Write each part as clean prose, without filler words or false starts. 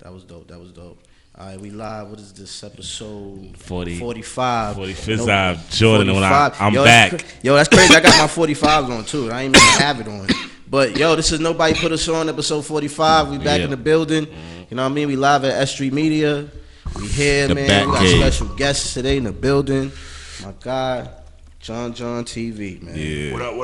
That was dope. All right, we live. What is this episode? 45. 45. Jordan, 45. I'm back. Yo, that's crazy. I got my 45s on too. I ain't even have it on. But yo, this is Nobody Put Us On, episode 45. We back in the building. You know what I mean? We live at S Street Media. We here, man. We got special guests today in the building. My guy, JonJohn TV, man. Yeah. What up?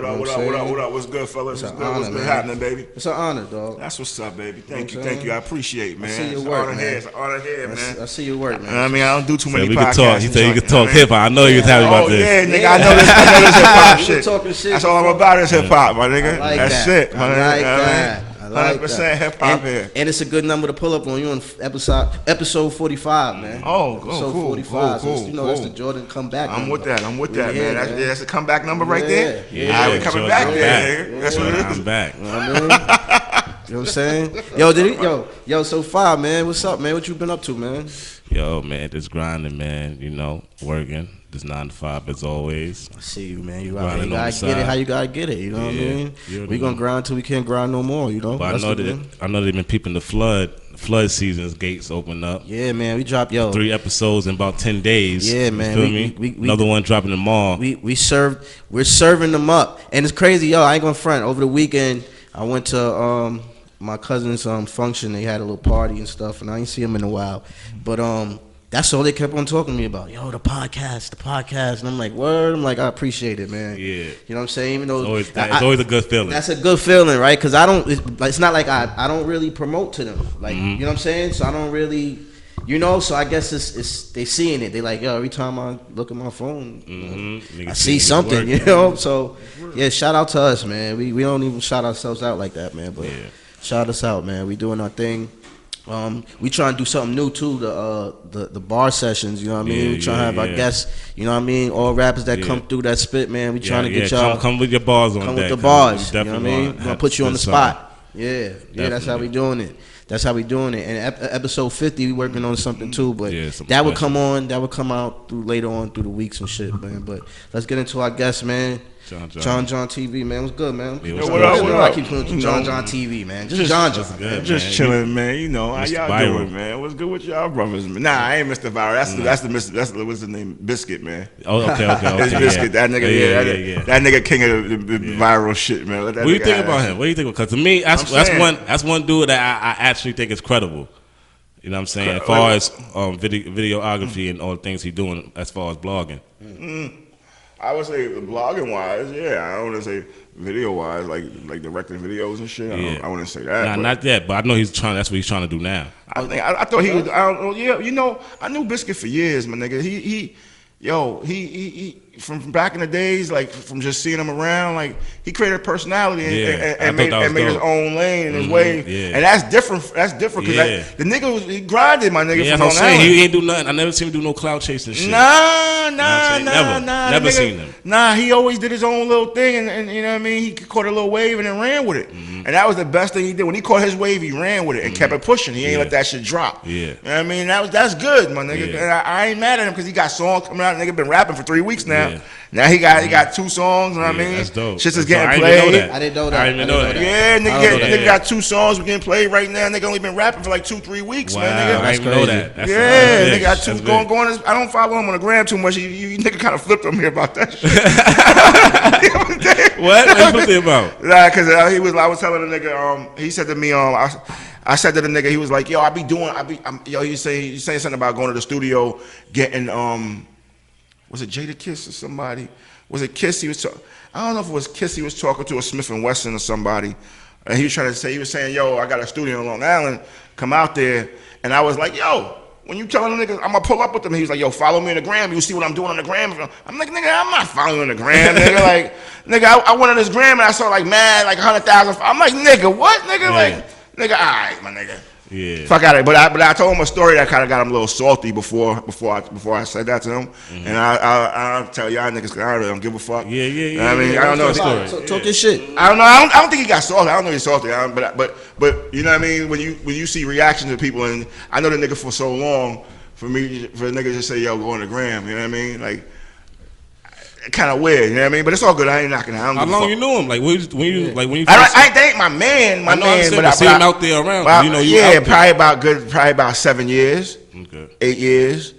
What's good, fellas? What's good happening, baby? It's an honor, dog. That's what's up, baby. Thank you. I appreciate it, man. I see your work, man. It's an honor here, man. I see your work, man. I mean, I don't do too many we podcasts. Can talk. He said you can talk hip hop. I know you was happy about this. Yeah, nigga. I know this hip hop shit. Talking shit. That's all I'm about is hip hop, my nigga. That's it, my nigga. 100% hip hop here. And it's a good number to pull up on. You on episode 45, man. Episode 45. Cool. So, you know, that's the Jordan comeback. I'm with that, man. That's a comeback number right there. Yeah. We're coming back there, nigga. That's what it is. I'm back. You know what I mean? You know what I'm saying? Yo, so far, man. What's up, man? What you been up to, man? Yo, man, just grinding, man. You know, working. Just 9 to 5 as always. I see you, man. You gotta get it how you gotta get it. You know what I mean? We gonna grind till we can't grind no more. You know. But I know they've been peeping the flood season's gates open up. Yeah, man. We dropped 3 episodes in about 10 days. Yeah, man. You feel me? Another one dropping tomorrow. We're serving them up, and it's crazy, yo. I ain't gonna front. Over the weekend, I went to my cousin's function. They had a little party and stuff, and I ain't see him in a while. But that's all they kept on talking to me about. Yo, the podcast. And I'm like, word? I'm like, I appreciate it, man. Yeah. You know what I'm saying? Even though it's always a good feeling. That's a good feeling, right? Because it's not like I don't really promote to them. Like, you know what I'm saying? So I don't really, so I guess it's they seeing it. They like, yo, every time I look at my phone, I see something, you know? So, yeah, shout out to us, man. We don't even shout ourselves out like that, man. But shout us out, man. We doing our thing. We trying to do something new too, the bar sessions, you know what I mean? We trying to have our guests, you know what I mean? All rappers that come through that spit, man. We trying to get y'all come with your bars on come deck. with the bars, you know what I mean? We're gonna put you on the spot. Yeah, that's how we doing it. And episode 50, we working on something too, but that would come out later on through the weeks and shit, man. But let's get into our guests, man. JonJohn TV, man. What's good, man? Yeah, what up? I keep calling you JonJohn TV, man. Just JonJohn. Just chilling, man. You know how y'all doing, man? What's good with y'all brothers, man? Nah, I ain't Mr. Viral. That's what's the name? Biscuit, man. Oh, okay. It's Biscuit. That nigga, that nigga king of the viral shit, man. What do you think about him? What do you think? Because to me, that's one dude that I actually think is credible. You know what I'm saying? As far as videography and all the things he's doing, as far as blogging. I would say blogging wise, I don't want to say video wise, like directing videos and shit. I wouldn't say that. Nah, not that, but I know that's what he's trying to do now. I thought he was. I don't know. Yeah, you know, I knew Biscuit for years, my nigga. He from back in the days, like from just seeing him around, like he created a personality and made his own lane and his way, and that's different. That's different because the nigga he grinded, my nigga. Yeah, from I'm saying he ain't do nothing. I never seen him do no cloud chasing shit. Nah. Never seen him. Nah, he always did his own little thing, and you know what I mean. He caught a little wave and then ran with it, and that was the best thing he did. When he caught his wave, he ran with it and kept it pushing. He ain't let that shit drop. Yeah, you know what I mean. That's good, my nigga. And I ain't mad at him because he got songs coming out. Nigga been rapping for 3 weeks now. Yeah. Now he got 2 songs, you know what I mean? That's dope. Shit's just getting played. I didn't know that. Yeah, nigga got 2 songs getting played right now. Nigga only been rapping for like 2-3 weeks, man. Nigga. I didn't know that. Nigga got 2 going. I don't follow him on the gram too much. You nigga kind of flipped on me about that shit. What you flipped about? Nah, cause I was telling the nigga, he said to me, I said to the nigga, he was like, yo, he's saying something about going to the studio, getting was it Jada Kiss or somebody? Was it Kiss? I don't know if it was Kiss. He was talking to a Smith and Wesson or somebody, and he was saying, yo, I got a studio in Long Island, come out there. And I was like, yo, when you telling the nigga I'm gonna pull up with them, he was like, yo, follow me on the gram. You see what I'm doing on the gram? I'm like, nigga, I'm not following the gram, nigga. Like, nigga, I went on this gram and I saw like 100,000. I'm like, nigga, what, nigga? Like, nigga, all right, my nigga. Yeah. Fuck out of it. But I told him a story that kind of got him a little salty before I said that to him. And I'll tell y'all niggas, I really don't give a fuck. Yeah. I mean, I don't know. So talk your shit. I don't know. I don't think he got salty. I don't know he's salty. But you know what I mean? When you see reactions of people, and I know the nigga for so long, for a nigga to say, yo, go on the gram, you know what I mean? Like, kind of weird, you know what I mean? But it's all good. I ain't knocking it. How long you knew him? Like when you they ain't my man, but I see him out there around. Probably about 7 years, 8 years.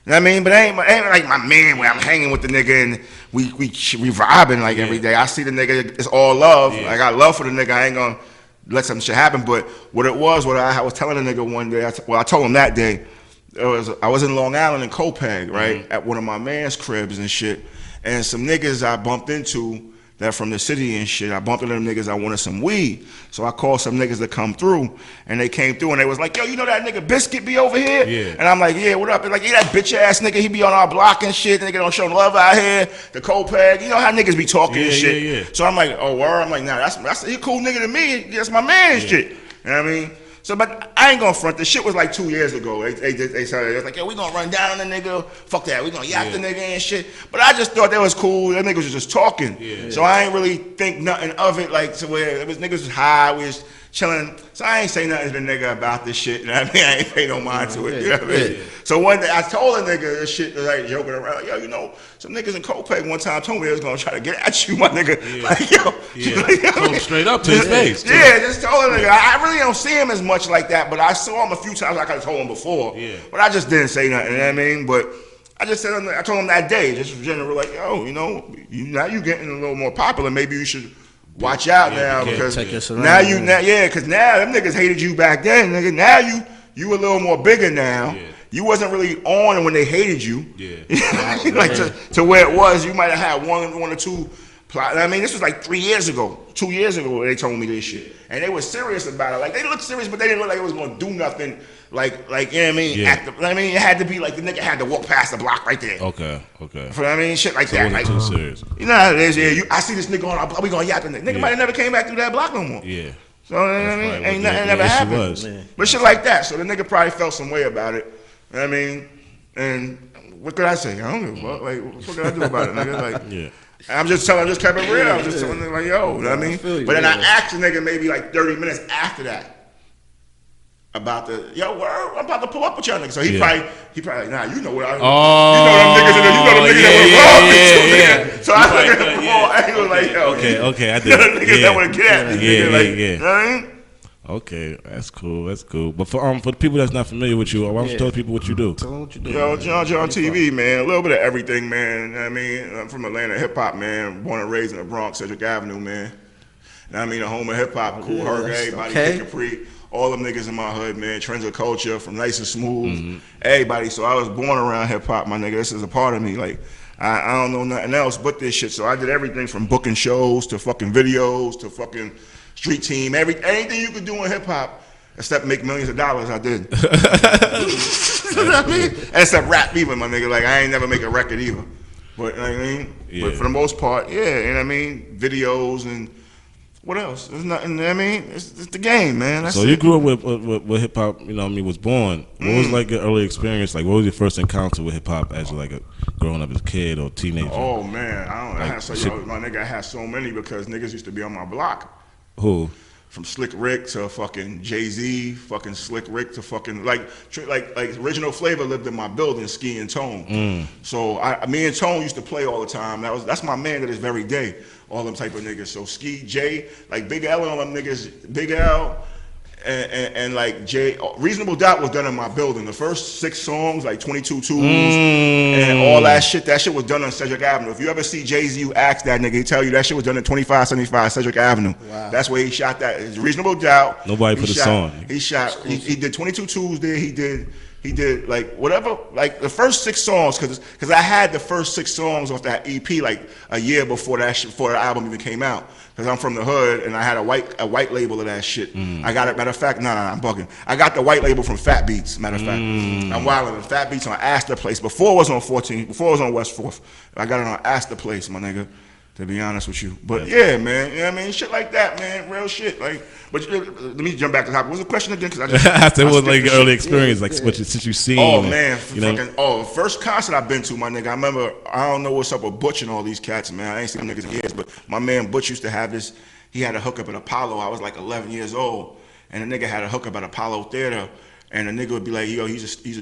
You know what I mean? But ain't like my man where I'm hanging with the nigga and we vibing like every day. I see the nigga, it's all love. I got love for the nigga. I ain't gonna let some shit happen. But what I was telling the nigga one day, I told him that day, I was in Long Island in Copeg, right, at one of my man's cribs and shit, and some niggas I bumped into that from the city and shit. I bumped into them niggas. I wanted some weed, so I called some niggas to come through, and they came through, and they was like, "Yo, you know that nigga Biscuit be over here?" Yeah. And I'm like, "Yeah, what up?" And like, "Yeah, that bitch ass nigga, he be on our block and shit. The nigga don't show love out here. The Copeg, you know how niggas be talking and shit." Yeah. So I'm like, "Oh, word." I'm like, "Nah, that's he a cool nigga to me. That's my man and shit." You know what I mean? So, but I ain't gonna front. The shit was like 2 years ago. They started. They was like, "Yo, we gonna run down on the nigga. Fuck that. We gonna yap the nigga and shit." But I just thought that was cool. That niggas was just talking. So I ain't really think nothing of it. Like to where it was niggas was high. We was chilling. So I ain't say nothing to the nigga about this shit. You know what I mean? I ain't pay no mind to it. You know what I mean? So one day I told a nigga this shit, like joking around. Yo, you know, some niggas in Copeg one time told me they was gonna try to get at you, my nigga. Like, yo, like, told him straight up to his face. Yeah, just told a nigga. I really don't see him as much like that, but I saw him a few times. I could have told him before, but I just didn't say nothing. You know what I mean? But I just said, I told him that day, just general, like, yo, you know, now you getting a little more popular. Maybe you should watch out now because now because now them niggas hated you back then, nigga. Now you a little more bigger now. You wasn't really on when they hated you. Like to where it was, you might have had one or two. I mean, this was like 3 years ago, 2 years ago. They told me this shit, and they were serious about it. Like they looked serious, but they didn't look like it was gonna do nothing. Like you know what I mean? I mean, it had to be like the nigga had to walk past the block right there. Okay. You know what I mean? Shit like So that. it wasn't too serious. You know how it is. Yeah, I see this nigga on our block. We gonna yap in there. Nigga might have never came back through that block no more. Yeah. So you know what I mean? Ain't nothing ever happened. But shit like that. So the nigga probably felt some way about it. You know what I mean? And what could I say? I don't give a fuck. Like, what could I do about it, nigga? Like, I'm just telling, I just kept it real. I'm just telling them like, yo, you know what I mean? But then I asked the nigga maybe like 30 minutes after that about the, yo, word, I'm about to pull up with y'all niggas. So he probably like, nah, you know what I, you know them niggas that were wrong. So I looked at him more angle like, yo, okay, I did. You know the niggas that would get at me. You know what I mean? Okay, that's cool. But for the people that's not familiar with you, why don't you tell people what you do? Tell them what you do. Yo, JonJohn TV, man. A little bit of everything, man. You know what I mean? I'm from Atlanta, hip hop, man. Born and raised in the Bronx, Sedgwick Avenue, man. You know what I mean? The home of hip hop, Cool Herc, everybody, Capri, all them niggas in my hood, man. Trends of culture, from Nice and Smooth, everybody. So I was born around hip hop, my nigga. This is a part of me. Like, I don't know nothing else but this shit. So I did everything from booking shows to fucking videos to fucking street team, anything you could do in hip hop except make millions of dollars, I did. You know what I mean? Except rap even, my nigga. Like I ain't never make a record either. But you know what I mean? But for the most part, you know what I mean? Videos and what else? There's nothing, you know what I mean? It's the game, man. That's so you grew up with hip hop, you know what I mean, was born. What was like your early experience? Like what was your first encounter with hip hop as like growing up as a kid or teenager? Oh man, my nigga, I had so many because niggas used to be on my block. Who? From Slick Rick to fucking Jay-Z, fucking Slick Rick to fucking like Original Flavor lived in my building, Ski and Tone. So me and Tone used to play all the time. That's my man to this very day. All them type of niggas. So Ski, Jay, like Big L and all them niggas, Big L and like Jay. Reasonable Doubt was done in my building. The first 6 songs, like 22 Tools and all that shit was done on Sedgwick Avenue. If you ever see Jay-Z, you ask that nigga, he tell you that shit was done in 2575 Sedgwick Avenue. Wow. That's where he shot that. It's Reasonable Doubt. Nobody put us on. He did 22 Tools there. He did like whatever, like the first 6 songs, cause I had the first 6 songs off that EP like a year before before the album even came out. Cause I'm from the hood and I had a white label of that shit. I got it. Matter of fact, I'm bugging. I got the white label from Fat Beats. Matter of fact, I'm wilding. Fat Beats on Astor Place. Before it was on 14. Before it was on West 4th. I got it on Astor Place, my nigga. To be honest with you, but yeah, man, you know what I mean, shit like that, man, real shit. Like, but let me jump back to the topic. What's the question again? Because it was like your early experience, like since you seen. Oh man, first concert I've been to, my nigga. I remember. I don't know what's up with Butch and all these cats, man. I ain't seen them niggas in years, but my man Butch used to have this. He had a hookup at Apollo. I was like 11 years old, and the nigga had a hookup at Apollo Theater. And the nigga would be like, yo, he used to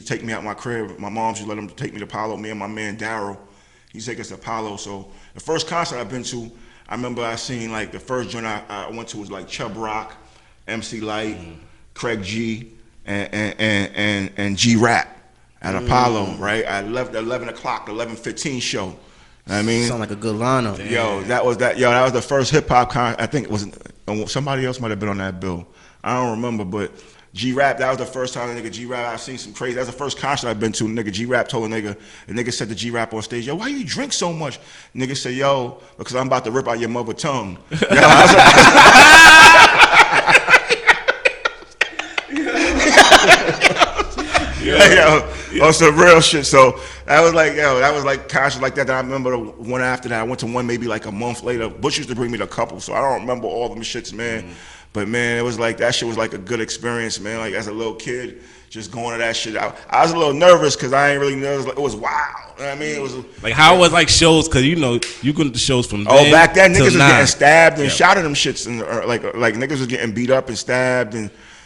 take me out my crib. My mom used to let him take me to Apollo. Me and my man Daryl. He used to take us to Apollo. So the first concert I've been to, I remember I seen like the first joint I went to was like Chubb Rock, MC Light, Craig G, and G Rap at Apollo, right? I left at 11 o'clock, 11:15 show. I mean, sound like a good lineup. That was the first hip hop concert. I think it was somebody else might have been on that bill. I don't remember, but G-Rap, that was the first time the nigga G-Rap, I seen some crazy. That was the first concert I've been to. The nigga G-Rap told the nigga said to G-Rap on stage, yo, why you drink so much? The nigga said, yo, because I'm about to rip out your mother tongue. On some real shit. So that was like concerts like that. I remember the one after that. I went to one maybe like a month later. Bush used to bring me to a couple, so I don't remember all them shits, man. But man, it was like that shit was like a good experience, man. Like as a little kid, just going to that shit. I was a little nervous because I ain't really nervous. It was wild. You know what I mean? It was like how it was like shows because you go to the shows from back then niggas was getting stabbed and shot at them shits and like niggas was getting beat up and stabbed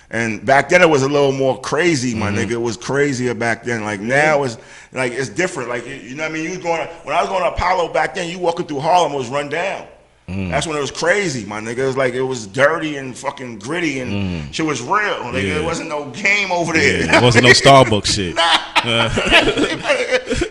and back then it was a little more crazy, my nigga. It was crazier back then. Like now it's like it's different. Like you know what I mean? When I was going to Apollo back then, you walking through Harlem it was run down. That's when it was crazy, my nigga. It was like it was dirty and fucking gritty and shit was real. Nigga. There wasn't no game over there. There wasn't no Starbucks shit.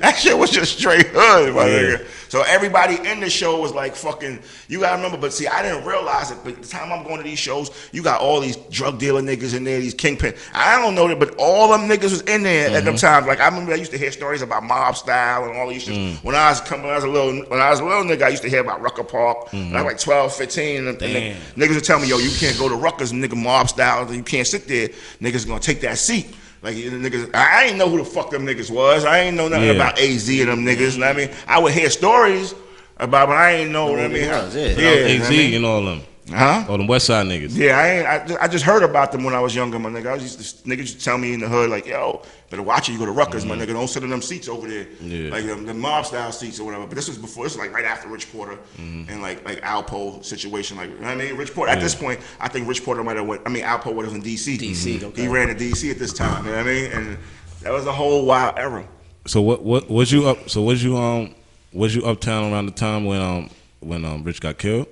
That shit was just straight hood, my nigga. So everybody in the show was like fucking, you gotta remember, but see, I didn't realize it, but the time I'm going to these shows, you got all these drug dealer niggas in there, these kingpin. I don't know that, but all them niggas was in there at them times. Like I remember I used to hear stories about mob style and all these shit. When I was a little nigga, I used to hear about Rucker Park. When I was like 12, 15, and niggas would tell me, yo, you can't go to Rutgers, nigga, mob style, you can't sit there. Niggas gonna take that seat. Like niggas, I ain't know who the fuck them niggas was. I ain't know nothing about AZ and them niggas. You know what I mean? I would hear stories about, but I ain't know what I mean. AZ, you know all them. All them West Side niggas. Yeah, I just heard about them when I was younger, my nigga. Niggas used to tell me in the hood, like, yo, better watch it, you go to Rutgers, my nigga. Don't sit in them seats over there. Like the mob style seats or whatever. But this was like right after Rich Porter and like Alpo situation. Like, you know what I mean? Rich Porter, at this point, I think Rich Porter might have Alpo was in DC. Okay. He ran to DC at this time, you know what I mean? And that was a whole wild era. So what was you up? So was you uptown around the time when Rich got killed?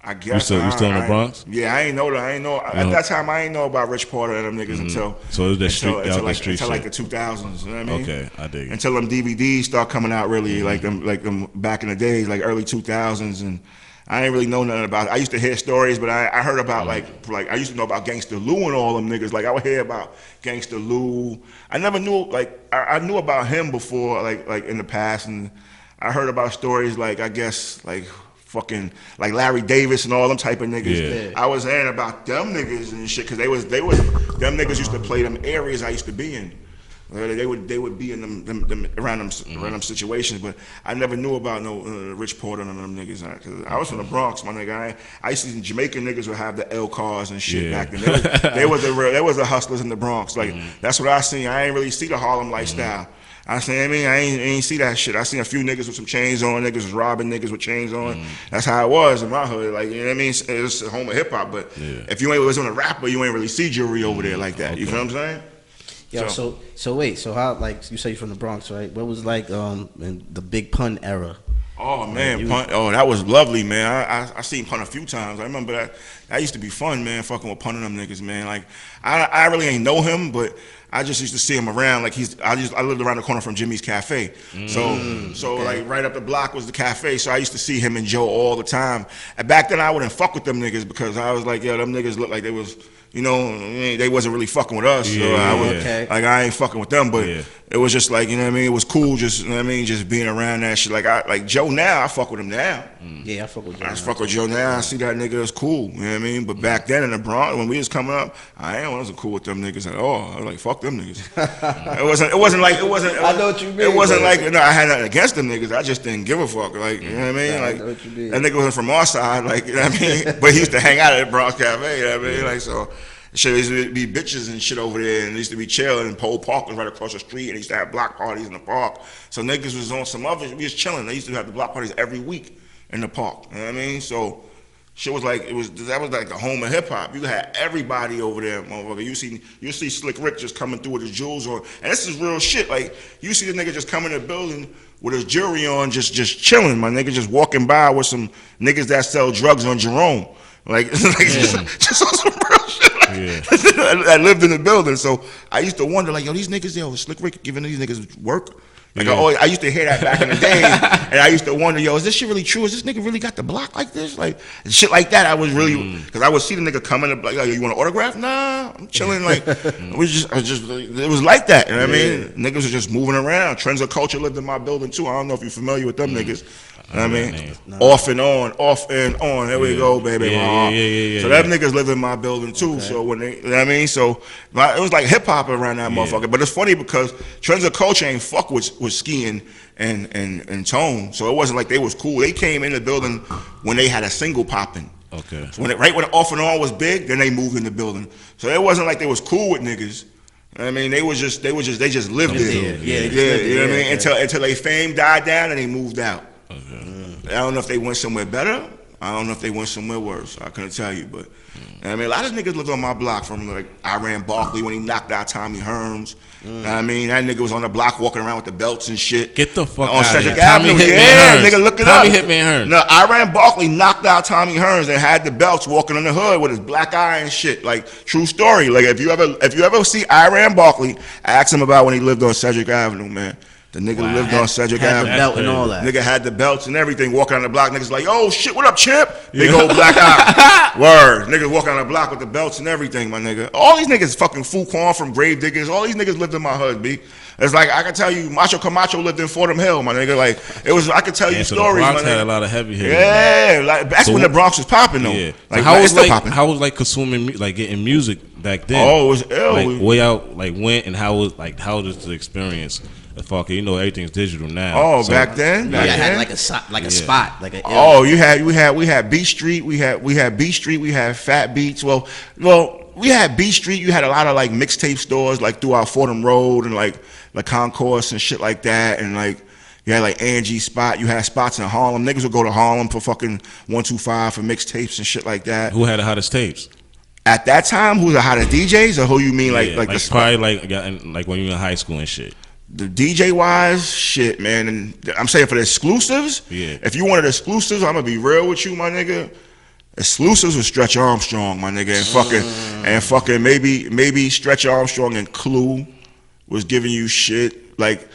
I guess you still in the Bronx? Yeah, I ain't know that. At that time, I ain't know about Rich Porter and them niggas until like the 2000s. You know what I mean? Okay, I dig it. Until them DVDs start coming out, really, like them back in the days, like early 2000s, and I ain't really know nothing about it. I used to hear stories, but I heard about like I used to know about Gangsta Lou and all them niggas. Like I would hear about Gangsta Lou. I never knew I knew about him before, like in the past, and I heard about stories like I guess like fucking like Larry Davis and all them type of niggas. Yeah. I was hearing about them niggas and shit because they was them niggas used to play them areas I used to be in. They would be in them around them situations, but I never knew about no Rich Porter and them niggas. Cause I was from the Bronx, my nigga. I used to see Jamaican niggas would have the L cars and shit back then. They was the hustlers in the Bronx. Like that's what I seen. I ain't really see the Harlem lifestyle. I ain't see that shit. I seen a few niggas with some chains on, niggas was robbing niggas with chains on. That's how it was in my hood. Like, you know what I mean? It's a home of hip hop, but if you ain't was on a rapper, you ain't really see jewelry over there like that. You know what I'm saying? Yo, so wait, so how, like you say you're from the Bronx, right? What was like in the Big Pun era? Oh man, Pun! Oh, that was lovely, man. I seen Pun a few times. I remember that. That used to be fun, man. Fucking with Pun and them niggas, man. Like I really ain't know him, but I just used to see him around. Like I lived around the corner from Jimmy's Cafe, so like right up the block was the cafe. So I used to see him and Joe all the time. And back then I wouldn't fuck with them niggas because I was like, yo, them niggas look like they was. You know, they wasn't really fucking with us. So I ain't fucking with them, but it was just like, you know what I mean? It was cool just, you know what I mean, just being around that shit. Like Joe now, I fuck with him now. Yeah, I fuck with Joe. I fuck with Joe now. I see that nigga as cool. You know what I mean? But back then in the Bronx, when we was coming up, I wasn't cool with them niggas at all. I was like, fuck them niggas. it wasn't like. I know what you mean. It wasn't like, I had nothing against them niggas. I just didn't give a fuck. Like, you know what I mean? Like, I know what you mean. That nigga wasn't from our side. Like, you know what I mean? But he used to hang out at the Bronx Cafe. You know what I mean? Like, so. Shit, there used to be bitches and shit over there, and there used to be chilling, and Pole Park was right across the street, and they used to have block parties in the park. So niggas was on some other, we was chilling. They used to have the block parties every week in the park. You know what I mean? So Shit was like that was like the home of hip hop. You had everybody over there, motherfucker. You see Slick Rick just coming through with his jewels on, and this is real shit. Like you see the nigga just coming in the building with his jewelry on, just chilling. My nigga just walking by with some niggas that sell drugs on Jerome, just on some real shit. I lived in the building, so I used to wonder, like, yo, these niggas, Slick Rick giving these niggas work. Like I used to hear that back in the day, and I used to wonder, yo, is this shit really true? Is this nigga really got the block like this? Like shit like that. I was really because I would see the nigga coming up like, yo, you want an autograph? Nah, I'm chilling. Like it was like that. You know what I mean? Niggas was just moving around. Trends of Culture lived in my building too. I don't know if you're familiar with them niggas. You know what I mean? Off and on. There we go, baby. So them niggas live in my building too. So when they, you know what I mean? So it was like hip hop around that motherfucker. But it's funny because Trends of Culture ain't fuck with Skiing and Tone. So it wasn't like they was cool. They came in the building when they had a single popping. Okay. So right when Off and On was big, then they moved in the building. So it wasn't like they was cool with niggas. I mean, they just lived there. You know what I mean? Until their fame died down and they moved out. Okay. I don't know if they went somewhere better. I don't know if they went somewhere worse. I couldn't tell you, but I mean, a lot of niggas lived on my block from like Iran Barkley when he knocked out Tommy Hearns. I mean, that nigga was on the block walking around with the belts and shit. Get the fuck on out of here. Cedric Avenue. Nigga, look it up. Tommy Hitman Hearns. No, Iran Barkley knocked out Tommy Hearns and had the belts walking on the hood with his black eye and shit. Like true story. Like if you ever see Iran Barkley, ask him about when he lived on Cedric Avenue, man. The nigga lived on Cedric Avenue. Had the belt and all that. Nigga had the belts and everything. Walking on the block, niggas like, oh shit, what up, champ? Big old black eye. Word. Niggas walking on the block with the belts and everything, my nigga. All these niggas fucking Fuquan from Grave Diggers. All these niggas lived in my hood, B. It's like I can tell you, Macho Camacho lived in Fordham Hill, my nigga. Like it was, I could tell you stories. The Bronx my nigga. had a lot of heavy hitters. Yeah, like that's when the Bronx was popping though. Yeah. Like how was like consuming like getting music back then? Oh, it was ill. Like way out, like when and how was the experience? Fuck it, everything's digital now. Oh, so, back then, I had like a spot, like a. Oh, we had Beat Street, we had Beat Street, we had Fat Beats. Well, we had Beat Street. You had a lot of like mixtape stores like throughout Fordham Road and like Concourse and shit like that, and like. You had like Angie's spot. You had spots in Harlem. Niggas would go to Harlem for fucking 125 for mixtapes and shit like that. Who had the hottest tapes? At that time, who the hottest DJs or who you mean like the probably like when you were in high school and shit. The DJ wise, shit, man. And I'm saying for the exclusives, if you wanted exclusives, I'm gonna be real with you, my nigga. Exclusives was Stretch Armstrong, my nigga, and fucking maybe Stretch Armstrong and Clue was giving you shit like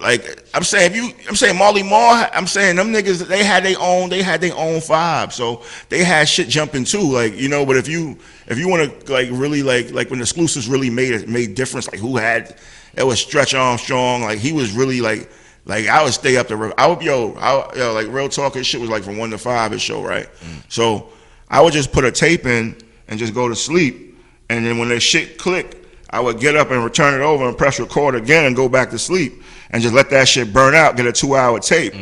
I'm saying Marley Marl, I'm saying them niggas they had their own vibe, so they had shit jumping too, like but if you want to like really like when the exclusives really made difference, like who had it was Stretch Armstrong, like he was really like I would stay up the like real talk, his shit was like from 1 to 5 his show, right? So I would just put a tape in and just go to sleep, and then when that shit clicked, I would get up and return it over and press record again and go back to sleep and just let that shit burn out, get a 2-hour tape.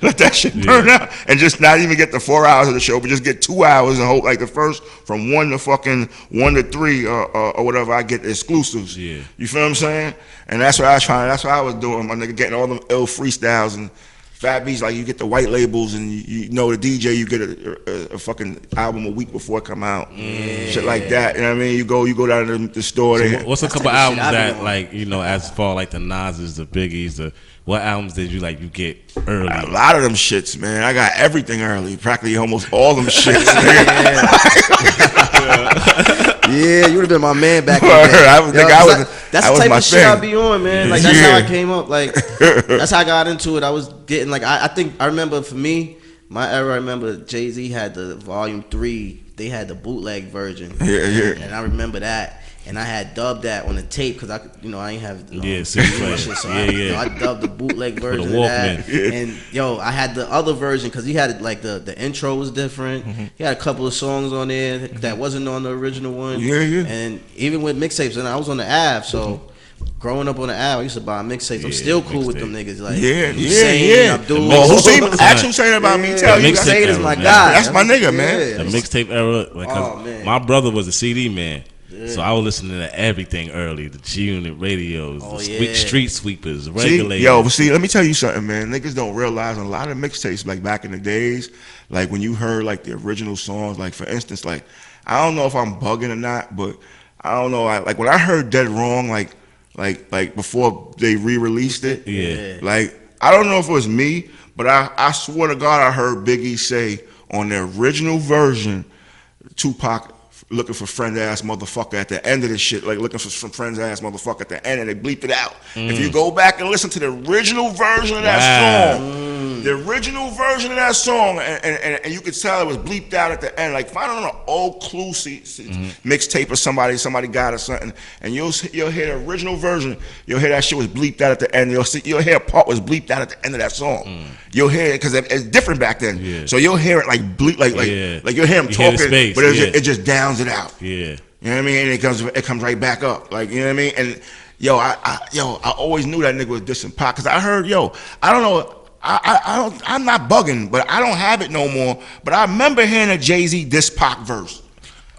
Let that shit burn out and just not even get the 4 hours of the show, but just get 2 hours and hope like the first from 1 to 3 or whatever, I get the exclusives. Yeah. You feel what I'm saying? And that's what that's what I was doing, my nigga, getting all them ill freestyles and Fat Beats, like you get the white labels and the DJ, you get a fucking album a week before it come out, shit like that. You know what I mean? You go down to the store. So what's a couple albums that like as far like the Nas's, the Biggies, what albums did you get early? A lot of them shits, man. I got everything early, practically almost all them shits. Yeah, you would have been my man back then. That's the type of shit I be on, man. Like that's how I came up. Like that's how I got into it. I was getting like I think I remember for me, my era. I remember Jay-Z had the Volume 3. They had the bootleg version. Yeah. And I remember that. And I had dubbed that on the tape because I ain't have shit, so I dubbed the bootleg version of that. And I had the other version because he had like the intro was different. He had a couple of songs on there that wasn't on the original one. And even with mixtapes, and I was on the Ave, so growing up on the Ave, I used to buy mixtapes. I'm still cool with them niggas. Like Abdul. Actually saying about me, tell you, Hussein is my guy. That's my nigga, man. The mixtape era, like my brother was a CD man. Yeah. So I was listening to everything early, the G-Unit radios, street sweepers, See, regulators. see, let me tell you something, man. Niggas don't realize a lot of mixtapes, like back in the days, like when you heard like the original songs, like for instance, like I don't know if I'm bugging or not, but I don't know. Like when I heard Dead Wrong, like before they re-released it, like I don't know if it was me, but I swear to God I heard Biggie say on the original version, Tupac looking for friend ass motherfucker at the end of this shit, like looking for some friends ass motherfucker at the end, and they bleeped it out. If you go back and listen to the original version of that song, the original version of that song, and you could tell it was bleeped out at the end. Like find on an old Clue mixtape or somebody got or something, and you'll hear the original version. You'll hear that shit was bleeped out at the end. You'll hear a part was bleeped out at the end of that song. You'll hear it because it's different back then. So you'll hear it like bleep, like you'll hear him talking, but it just downs it out. You know what I mean? And it comes right back up. Like, you know what I mean? And I always knew that nigga was dissing Pac, because I heard, I don't know, I'm not bugging, but I don't have it no more. But I remember hearing a Jay-Z diss Pac verse.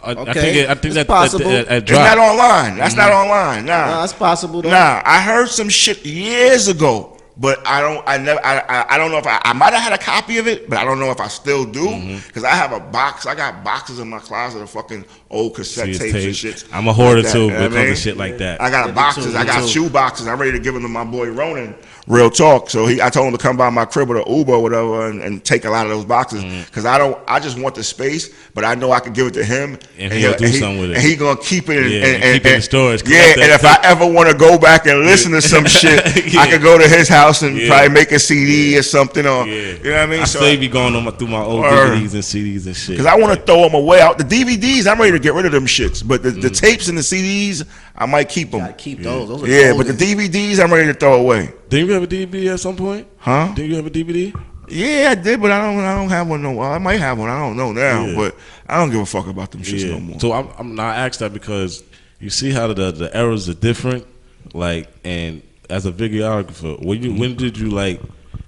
I think that's possible. It's not online. That's not online. Nah, that's possible though. Nah, I heard some shit years ago. But I don't know if I might have had a copy of it, but I don't know if I still do, because I have a box. I got boxes in my closet of fucking old cassette tapes and shit. I'm a hoarder too when it comes to shit like that. I got boxes. I got shoe boxes. I'm ready to give them to my boy Ronan. Real talk. So I told him to come by my crib with an Uber or whatever and take a lot of those boxes, because I just want the space, but I know I can give it to him and he'll do something with it. And he gonna keep it and keep it in storage. And if I ever want to go back and listen to some shit, I can go to his house and probably make a CD or something, or you know what I mean. I still be going through my old DVDs and CDs and shit, because I want to throw them away. Out the DVDs, I'm ready to get rid of them shits, but the tapes and the CDs, I might keep them. Gotta keep those. Those are but the DVDs, I'm ready to throw away. Didn't you have a DVD at some point? Huh? Did you have a DVD? Yeah, I did, but I don't have one no more. I might have one. I don't know now, but I don't give a fuck about them shits no more. So I'm not asked that because you see how the eras are different, like, and as a videographer, when did you like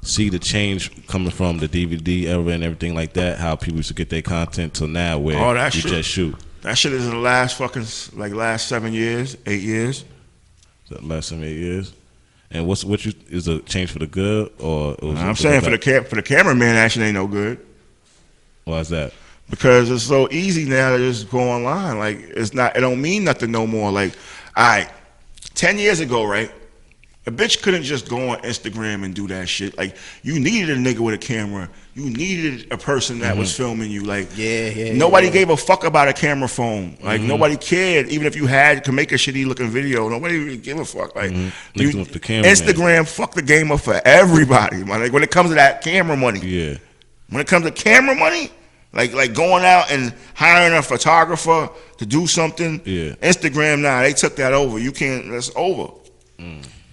see the change coming from the DVD era and everything like that? How people used to get their content till now, where you just shoot. That shit is in the last last 7 years, 8 years. The last 7, 8 years. And is a change for the good, or I'm saying for the cameraman, action ain't no good. Why is that? Because it's so easy now to just go online. Like it don't mean nothing no more. Like, all right, 10 years ago, right? A bitch couldn't just go on Instagram and do that shit. Like, you needed a nigga with a camera. You needed a person that was filming you. Like, nobody gave a fuck about a camera phone. Like, nobody cared. Even if you could make a shitty looking video, nobody really give a fuck. Like, the camera, Instagram fucked the game up for everybody. Like, when it comes to that camera money. Yeah. When it comes to camera money, like going out and hiring a photographer to do something. Yeah. Instagram now, they took that over. You can't. That's over.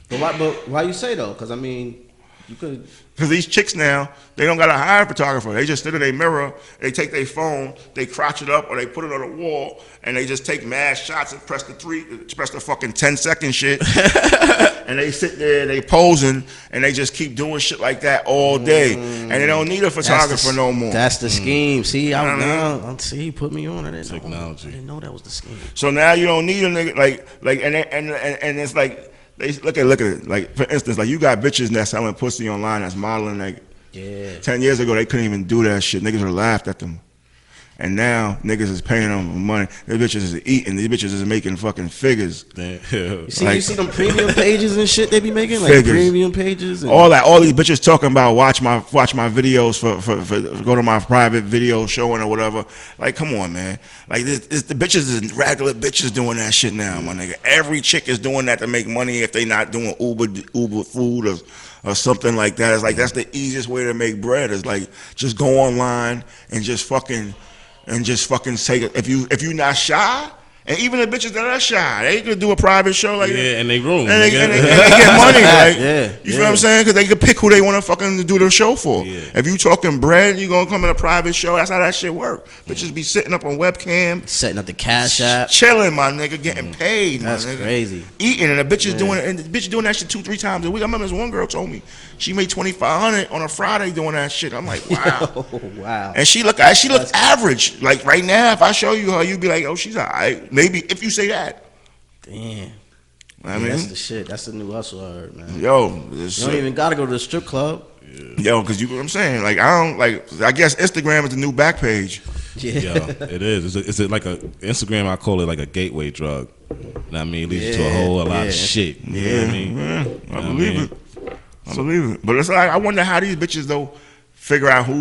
But why you say though? Because I mean, you could. Because these chicks now, they don't gotta hire a photographer. They just sit in their mirror, they take their phone, they crotch it up, or they put it on a wall, and they just take mad shots and press the fucking 10-second shit, and they sit there, they posing, and they just keep doing shit like that all day, and they don't need a photographer no more. That's the scheme. See, he put me on it. Technology. I didn't know that was the scheme. So now you don't need a nigga and it's like. They look at it. Like, for instance, like you got bitches that selling pussy online that's modeling. Like, 10 years ago they couldn't even do that shit. Niggas would have laughed at them. And now niggas is paying them money. These bitches is eating. These bitches is making fucking figures. You see them premium pages and shit they be making, like figures. Premium pages. And all these bitches talking about watch my videos for go to my private video showing or whatever. Like, come on, man. Like the bitches is regular bitches doing that shit now, my nigga. Every chick is doing that to make money if they not doing Uber food or something like that. It's like that's the easiest way to make bread. It's like just go online and just fucking say it. If you not shy, and even the bitches that are shy, they could do a private show like that. And they room. And they get money. Like, you feel what I'm saying? Because they can pick who they want to fucking do the show for. Yeah. If you talking bread, you gonna come in a private show. That's how that shit work. Bitches be sitting up on webcam, setting up the cash app, chilling, my nigga, getting paid. That's my nigga. Crazy. Eating, and the bitch is doing it, and the bitch doing that shit 2-3 times a week. I remember this one girl told me she made $2,500 on a Friday doing that shit. I'm like, wow. Wow. And she look average. Like right now, if I show you her, you'd be like, oh, she's alright. maybe if you say that. Damn. I mean, that's the shit. That's the new hustle, I heard, man. Yo, you don't even gotta go to the strip club. Yo, because you know what I'm saying. Like I guess Instagram is the new back page. Yeah, Yo, it is. It's like a Instagram. I call it like a gateway drug. You know what I mean? It leads you to a lot of shit. You know what I mean? I believe it. I believe it. But it's like I wonder how these bitches though figure out because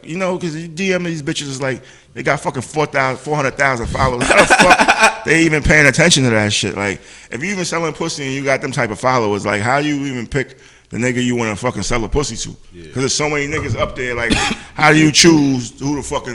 you DM these bitches is like they got fucking 400,000 followers. How the fuck they even paying attention to that shit? Like if you even selling pussy and you got them type of followers, like how you even pick the nigga you want to fucking sell a pussy to? Because there's so many niggas up there. Like how do you choose who the fucking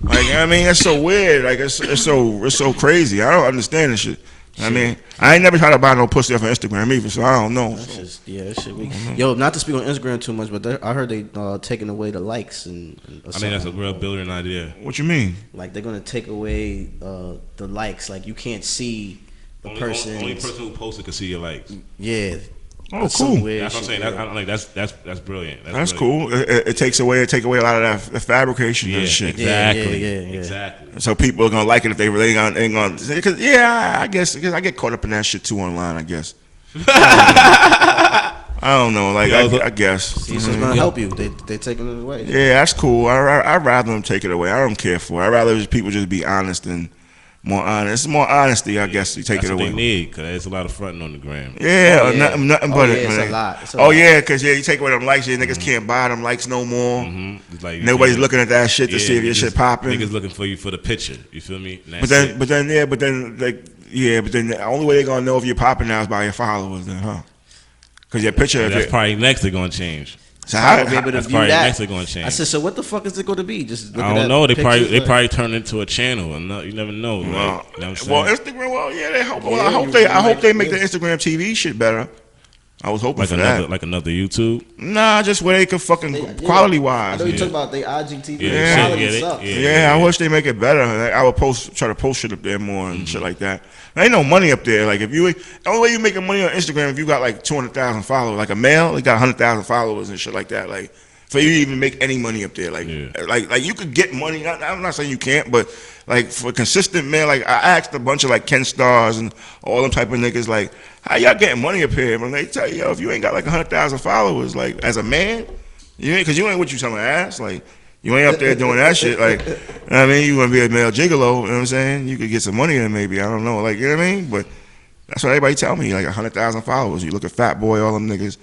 like? I mean, that's so weird. Like it's so crazy. I don't understand this shit. I mean, I ain't never tried to buy no pussy off of Instagram either, so I don't know. That shit weak. Yo, not to speak on Instagram too much, but I heard they taking away the likes and. I think that's a real brilliant idea. What you mean? Like they're gonna take away the likes. Like you can't see the person. Only person who posted can see your likes. Yeah. Oh, cool. That's what I'm saying. That's brilliant. That's cool. It take away a lot of that fabrication and shit. Exactly. Yeah. Exactly. So people are gonna like it if they really ain't gonna. Because I guess I get caught up in that shit too online. I guess. I don't know. Like I guess. See, so it's gonna help you. They taking it away. Yeah, that's cool. I'd rather them take it away. I don't care for it. I'd rather people just be honest and more honest. It's more honesty, I guess. You take it away. That's what they need, because there's a lot of fronting on the gram. Yeah, nothing but it. It's a lot. Because you take away them likes. Niggas can't buy them likes no more. Like, nobody's looking at that shit to see if your shit popping. Niggas looking for you for the picture. You feel me? But then the only way they're gonna know if you're popping now is by your followers, then, huh? Because your picture. That's probably next they're gonna change. So how be able to that's view probably that? next they're gonna change. I said, so what the fuck is it going to be? Just look I don't know. They probably turn into a channel, and you never know. Like, Instagram. Well, yeah, they hope. Well, I hope they make the Instagram TV shit better. I was hoping for that. Like another YouTube? Nah, just where they could fucking quality wise. I know you talk about the IGTV. Yeah, I wish they make it better. I would try to post shit up there more and shit like that. There ain't no money up there. Like the only way you making money on Instagram if you got like 200,000 followers. Like a male, he got 100,000 followers and shit like that. Like for you to even make any money up there. Like you could get money. I'm not saying you can't, but like for consistent man, like I asked a bunch of like Ken Stars and all them type of niggas, like how y'all getting money up here? When they tell you, yo, if you ain't got like 100,000 followers, like as a man, you ain't, because you ain't what you selling ass, like. You ain't up there doing that shit. Like, you know what I mean? You want to be a male gigolo, you know what I'm saying? You could get some money in maybe. I don't know. Like, you know what I mean? But that's what everybody tell me. Like, 100,000 followers. You look at Fat Boy, all them niggas.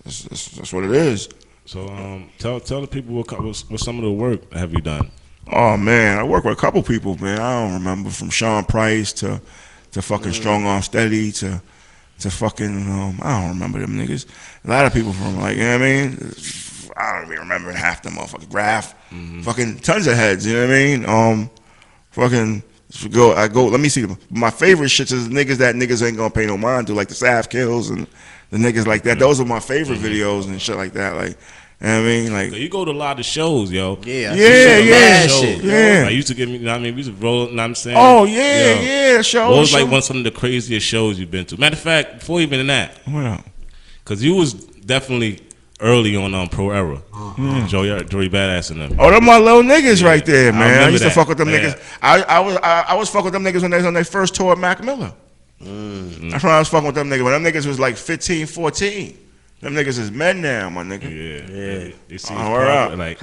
That's what it is. So, tell the people what some of the work have you done? Oh, man. I work with a couple people, man. I don't remember. From Sean Price to fucking Strong Arm Steady to fucking, I don't remember them niggas. A lot of people from, like, you know what I mean? I don't even remember half them motherfucking Graph. Fucking tons of heads, you know what I mean? Let me see. My favorite shits is niggas ain't gonna pay no mind to, like the Sav Kills and the niggas like that. Those are my favorite videos and shit like that. Like, you know what I mean? Like, so you go to a lot of shows, yo. Yeah. I used to get me, you know what I mean? We used to roll, you know what I'm saying? Oh, yeah, shows. What was like some of the craziest shows you've been to? Matter of fact, before you been in that, because you was definitely early on Pro Era, Joey Badass and them. Oh, them my little niggas right there, man. I used to fuck with them niggas. I was fucking with them niggas when they was on their first tour at Mac Miller. That's when I was fucking with them niggas. When them niggas was like 15, 14. Them niggas is men now, my nigga. Yeah. You see, like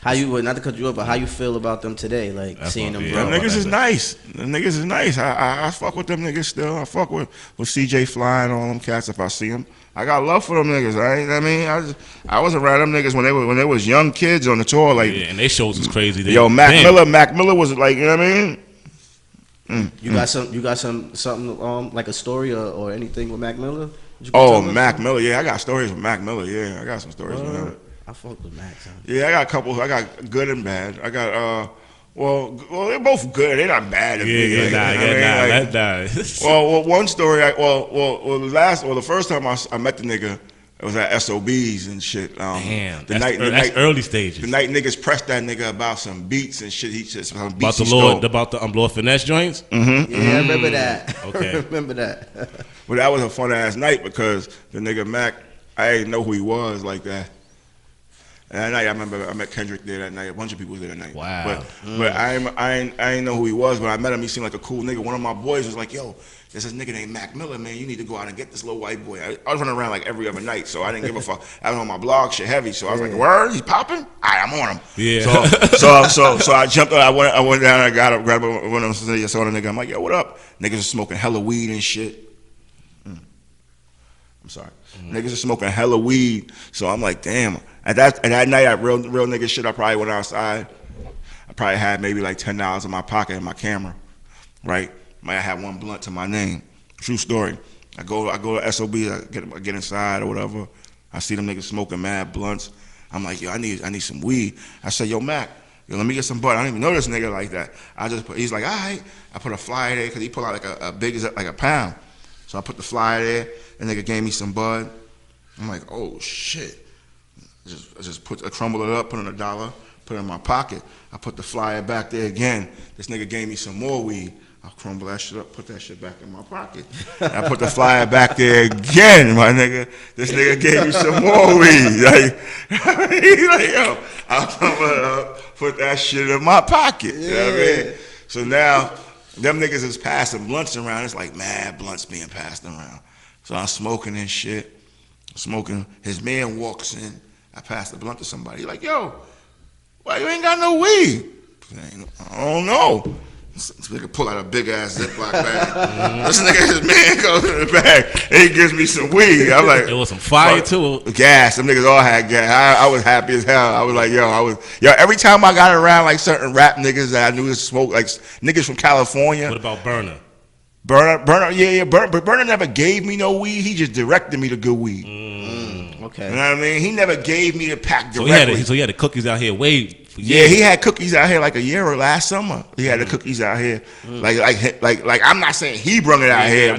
how you, not to cut you up, but how you feel about them today? Like seeing them. Them niggas is nice. Them niggas is nice. I fuck with them niggas still. I fuck with CJ Fly and all them cats if I see them. I got love for them niggas. I was around them niggas when they was young kids on the tour. Like, and they shows was crazy. Mac Miller was like, you know what I mean? You got something like a story or anything with Mac Miller? Oh, Mac Miller, yeah, I got stories with Mac Miller. Yeah, I got some stories with him. I fuck with Mac. Yeah, I got a couple. I got good and bad. I got well, they're both good. They're not bad. Well, one story. The first time I met the nigga, it was at SOBs and shit. Damn, that's early stages. The night niggas pressed that nigga about some beats and shit. He just some beats about the Lord Finesse joints. Yeah, I remember that. Okay, I remember that. But that was a fun ass night because the nigga Mac, I didn't know who he was like that. And that night, I remember I met Kendrick there that night. A bunch of people was there that night. Wow. But I ain't know who he was. But I met him. He seemed like a cool nigga. One of my boys was like, "Yo, there's this nigga named Mac Miller, man. You need to go out and get this little white boy." I was running around like every other night, so I didn't give a fuck. I was on my blog shit heavy, so I was like, "Word, he's popping? All right, I'm on him." Yeah. So I jumped up. I went down. I got up, grabbed one of them. I saw the nigga. I'm like, "Yo, what up?" Niggas are smoking hella weed and shit. I'm sorry. Niggas are smoking hella weed. So I'm like, damn. At that night, at real nigga shit, I probably went outside. I probably had maybe like $10 in my pocket and my camera, right? Might have one blunt to my name. True story. I go to SOB, I get inside or whatever. I see them niggas smoking mad blunts. I'm like, yo, I need some weed. I said, yo, Mac, yo, let me get some bud. I don't even know this nigga like that. He's like, all right. I put a flyer there because he pulled out like a big, like a pound. So I put the flyer there. The nigga gave me some bud. I'm like, oh shit. I just crumble it up, put in $1, put it in my pocket. I put the flyer back there again. This nigga gave me some more weed. I crumble that shit up, put that shit back in my pocket. I put the flyer back there again, my nigga. This nigga gave me some more weed. He's like, yo, I'll crumble it up, put that shit in my pocket. You know what I mean? So now, them niggas is passing blunts around. It's like mad blunts being passed around. So I'm smoking and shit. Smoking. His man walks in. I pass the blunt to somebody. He's like, yo, why you ain't got no weed? I don't know. This nigga pull out a big ass Ziploc bag. This nigga, his man goes in the bag and he gives me some weed. I'm like, it was some fire too. Gas. Them niggas all had gas. I was happy as hell. I was like, yo, every time I got around like certain rap niggas that I knew to smoke, like niggas from California. What about Burner? Burner, yeah. Burner never gave me no weed. He just directed me to good weed. Okay. You know what I mean? He never gave me the pack directly. So he had the cookies out here way. Yeah, he had cookies out here like a year or last summer. He had the cookies out here. Like I'm not saying he brung it out here,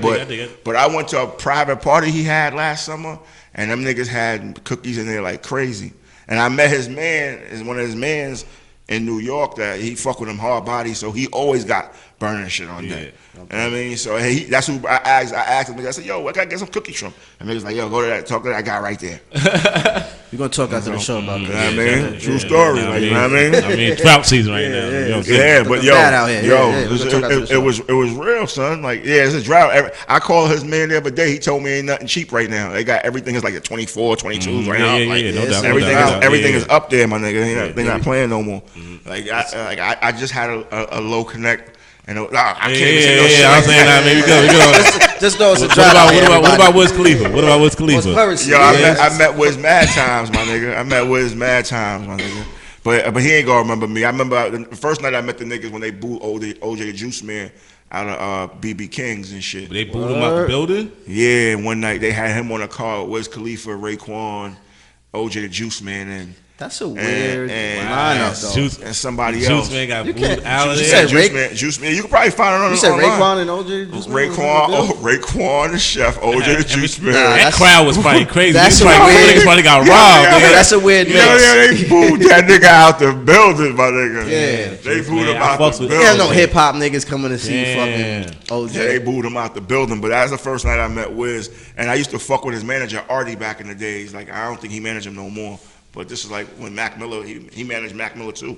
but I went to a private party he had last summer, and them niggas had cookies in there like crazy. And I met his man, one of his mans in New York that he fuck with him hard body, so he always got burning shit on deck. Okay. You know what I mean? So that's who I asked him. I said, yo, I gotta get some cookies from. And niggas like, yo, go to that, talk to that guy right there. We're gonna talk after the show about that. You know what I mean? True story. Like, you know what I mean? I mean, drought season right now. You know what I'm saying? But it was real, son. Like, it's a drought. I called his man the other day. He told me ain't nothing cheap right now. They got everything is like a 24, 22s right now. No doubt. Everything is up there, my nigga. They're not playing no more. Like I just had a low connect. And I can't even say no shit. I'm saying that. Maybe go. Just know it's a drought. What about Wiz Khalifa? Yo, I met Wiz mad times, my nigga. But he ain't gonna remember me. I remember the first night I met the niggas when they booed OJ the Juice Man out of BB King's and shit. They booed him out the building? Yeah, one night they had him on a car with Wiz Khalifa, Raekwon, OJ the Juice Man, and that's a weird lineup, though. And somebody else. Juice Man got booed out of there. You said Juice Man. You can probably find it on. You said Raekwon and OJ. Raekwon, the chef, OJ the Juice Man. That crowd was probably crazy. That's a weird. Niggas probably got robbed. That's a weird mix. They booed that nigga out the building, my nigga. Yeah, they booed him out the building. There's no hip hop niggas coming to see fucking OJ. Yeah, they booed him out the building. But that's the first night I met Wiz, and I used to fuck with his manager Artie back in the days. Like I don't think he managed him no more. But this is like when Mac Miller, he managed Mac Miller too.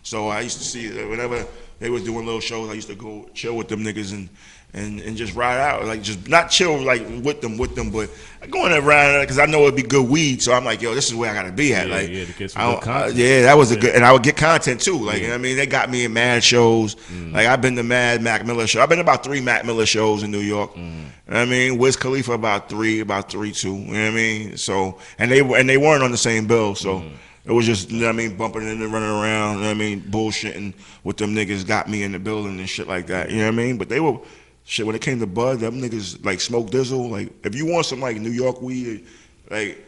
So I used to see whenever they was doing little shows, I used to go chill with them niggas and just ride out, like just not chill like with them, but going around because I know it'd be good weed. So I'm like, yo, this is where I gotta be at. To get some good content. That was a good, and I would get content too. Like you know what I mean, they got me in mad shows. Like I've been to mad Mac Miller show. I've been to about 3 Mac Miller shows in New York. You know what I mean, Wiz Khalifa about three too. You know what I mean? So and they weren't on the same bill. So. It was just, you know what I mean, bumping in and running around, you know what I mean, bullshitting with them niggas got me in the building and shit like that, you know what I mean? But they were, shit, when it came to bud, them niggas, like, Smoke Dizzle, like, if you want some, like, New York weed, like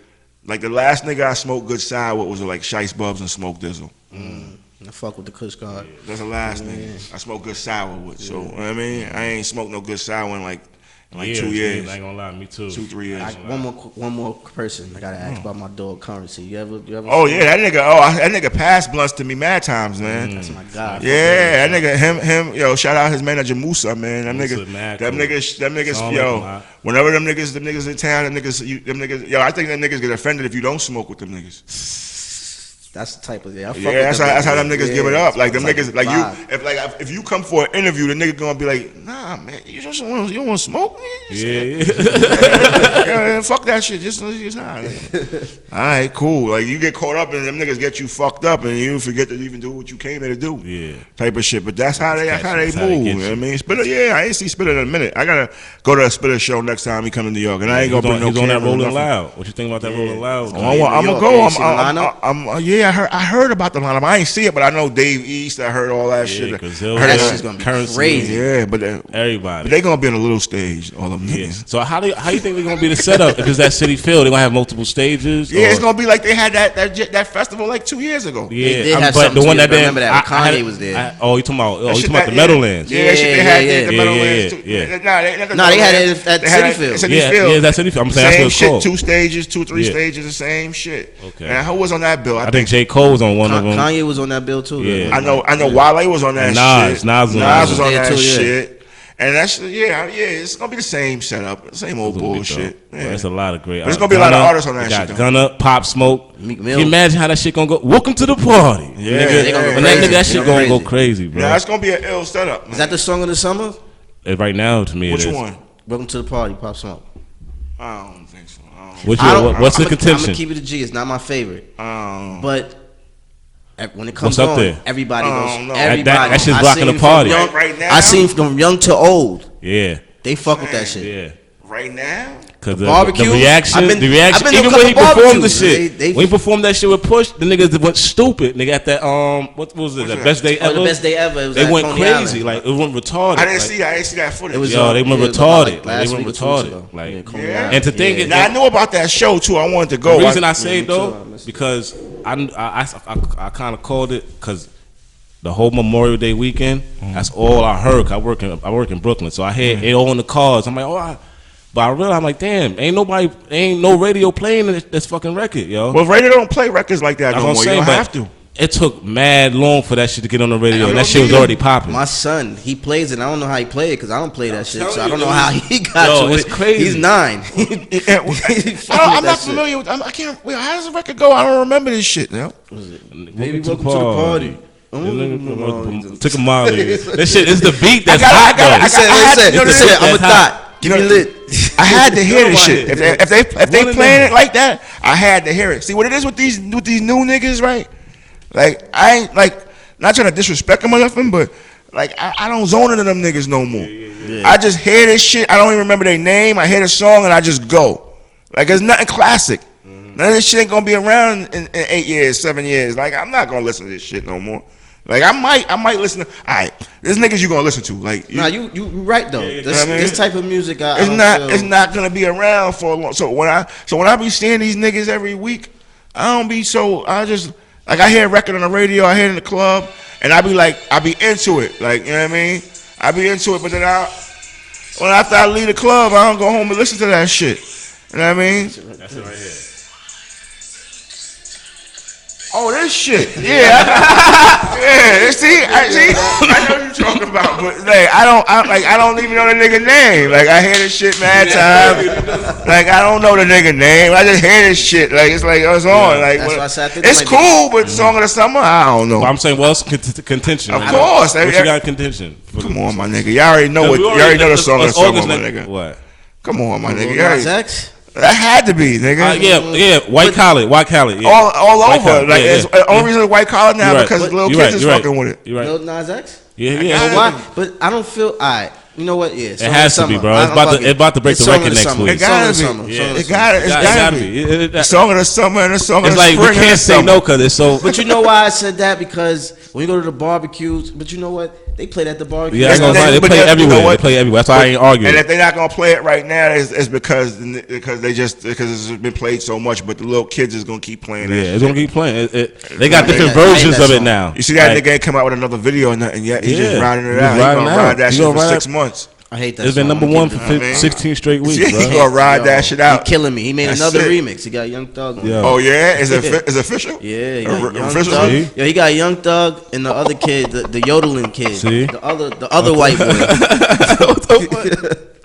the last nigga I smoked good side with was, like, Shice Bubs and Smoke Dizzle. I fuck with the Kush God. Yeah, that's the last nigga I smoked good sour with, so, you know what I mean? I ain't smoked no good sour in, like 2 years. I ain't gonna lie, me too. 2-3 years. One more person. I gotta ask about my dog Currency. You ever? Oh yeah, that nigga passed blunts to me mad times, man. That's my guy. Yeah, that nigga, him, yo, shout out his manager Musa, man. Them niggas, yo. Whenever them niggas in town, them niggas, yo, I think them niggas get offended if you don't smoke with them niggas. That's the type of Yeah, that's how them niggas give it up. Like them niggas, like you, if you come for an interview, the nigga gonna be like, nah, man, you don't want to smoke, man. Yeah, fuck that shit. Just nah. All right, cool. Like you get caught up and them niggas get you fucked up and you forget to even do what you came here to do. Yeah, type of shit. But that's how they move. You know what I mean, Spitter. Yeah, I ain't see Spitter in a minute. I gotta go to a Spitter show next time he come to New York, and I ain't gonna bring no. He's on that Rolling Loud. What you think about that Rolling Loud? I'm gonna go. Yeah, I heard about the lineup. I ain't see it, but I know Dave East. I heard all that shit. I heard that shit's gonna be crazy. Yeah, but everybody. But they gonna be on a little stage. All of them. Yeah. So how you think they're gonna be the setup? If it's that City Field, they gonna have multiple stages. Yeah, it's gonna be like they had that festival like 2 years ago. Yeah, but the one that remember that Kanye was there. You talking about the Meadowlands? Yeah, they had the Meadowlands too. Nah, they had it at City Field. Yeah, that's City Field. I'm saying that's what it's called. 2 stages, 3 stages, the same shit. Okay. And who was on that bill? I think J. Cole was on one of them. Kanye was on that bill too. Yeah, I know. Wale was on that shit. Nas was on that shit. And that's it's gonna be the same setup, same old bullshit. Yeah. There's a lot of great. There's gonna be a lot of artists on that shit. Got Gunna, Pop Smoke. Can you imagine how that shit gonna go? Welcome to the party. Yeah, that shit gonna go crazy, bro. Yeah, it's gonna be an ill setup. Man. Is that the song of the summer? Right now, to me, which one? Welcome to the party, Pop Smoke. I don't think so. What's the contention? I'm gonna keep it a G. It's not my favorite, but. When it comes What's up on, there? everybody goes. That shit's blocking the party. Right now, I seen from young to old. Yeah, they fuck with that shit. Yeah, right now. Cause the reaction, even when he performed the shit, when he performed that shit with Push, the niggas went stupid. Nigga at that what was it? The best day ever. The best day ever. It was they went crazy, like it went retarded. I didn't see that footage. They went retarded. They went retarded. Like, and to think it. Now I knew about that show too. I wanted to go. The reason I say it though, because I kind of called it because the whole Memorial Day weekend. That's all I heard. I work in Brooklyn, so I hear it all in the cars. I'm like, oh. But I realized, I'm like, damn, ain't no radio playing this fucking record, yo. Well, radio don't play records like that no more. You don't have to. It took mad long for that shit to get on the radio, and that shit was already popping. My son, he plays it. I don't know how he played it because I don't play that shit, so I don't know how he got to it. It's crazy. He's 9. I'm not familiar with. I can't. Wait, how does the record go? I don't remember this shit now. Maybe welcome to the party. Took a mile. That shit is the beat that's hot though. I said, I'm a thought. Give me lit. I had to hear this shit. If they playing it like that, I had to hear it. See what it is with these new niggas, right? Like I ain't not trying to disrespect them or nothing, but like I don't zone into them niggas no more. I just hear this shit. I don't even remember their name. I hear the song and I just go. Like it's nothing classic. None of this shit ain't gonna be around in 8 years, 7 years. Like I'm not gonna listen to this shit no more. Like I might listen to. All right, there's niggas you gonna listen to. Like you right though. This type of music, it's not gonna be around for a long. So when I be seeing these niggas every week, I don't be so. I just like I hear a record on the radio, I hear it in the club, and I be into it. Like you know what I mean? I be into it, but then after I leave the club, I don't go home and listen to that shit. You know what I mean? That's it right here. Oh, this shit. Yeah. Yeah. See, I know what you're talking about, but like, I don't even know the nigga name. Like, I hear this shit mad times. Like, I don't know the nigga name. I just hear this shit. Like, it's like, it's on. Like, it's cool, but Song of the Summer, I don't know. Well, I'm saying, well, it's contention. Of course. What you got contention? Come on, my nnigga. You already know the Song of the Summer, my nigga. What? Come on, my nigga. Lil That had to be, nigga. Yeah. White collar. Yeah. All over. Like, the only reason it's white collar now because little kids is fucking with it. You're right. Lil Nas X? Yeah. But I don't feel. All right. You know what? Yeah. It has to be, bro. It's about to break the record next week. It gotta be. It gotta be. The Song of the Summer and the Song of the Spring. It's like we can't say no because it's so. But you know why I said that? Because when you go to the barbecues, but you know what? They played at the barbecue. Yeah, they play everywhere. They play everywhere. That's why I ain't arguing. And if they're not gonna play it right now, it's because it's been played so much. But the little kids is gonna keep playing it. Yeah, it's gonna keep playing. They got different versions of it now. You see that nigga ain't come out with another video or nothing yet. He's just riding it out. He's gonna ride that shit for 6 months. I hate that. It's been number one for 16 straight weeks. He's gonna ride that shit out. He killing me. He made another remix. He got Young Thug on it. Oh yeah, is it official? Yeah, Young Thug. Yo, he got Young Thug and the other kid, the yodeling kid, the other white boy.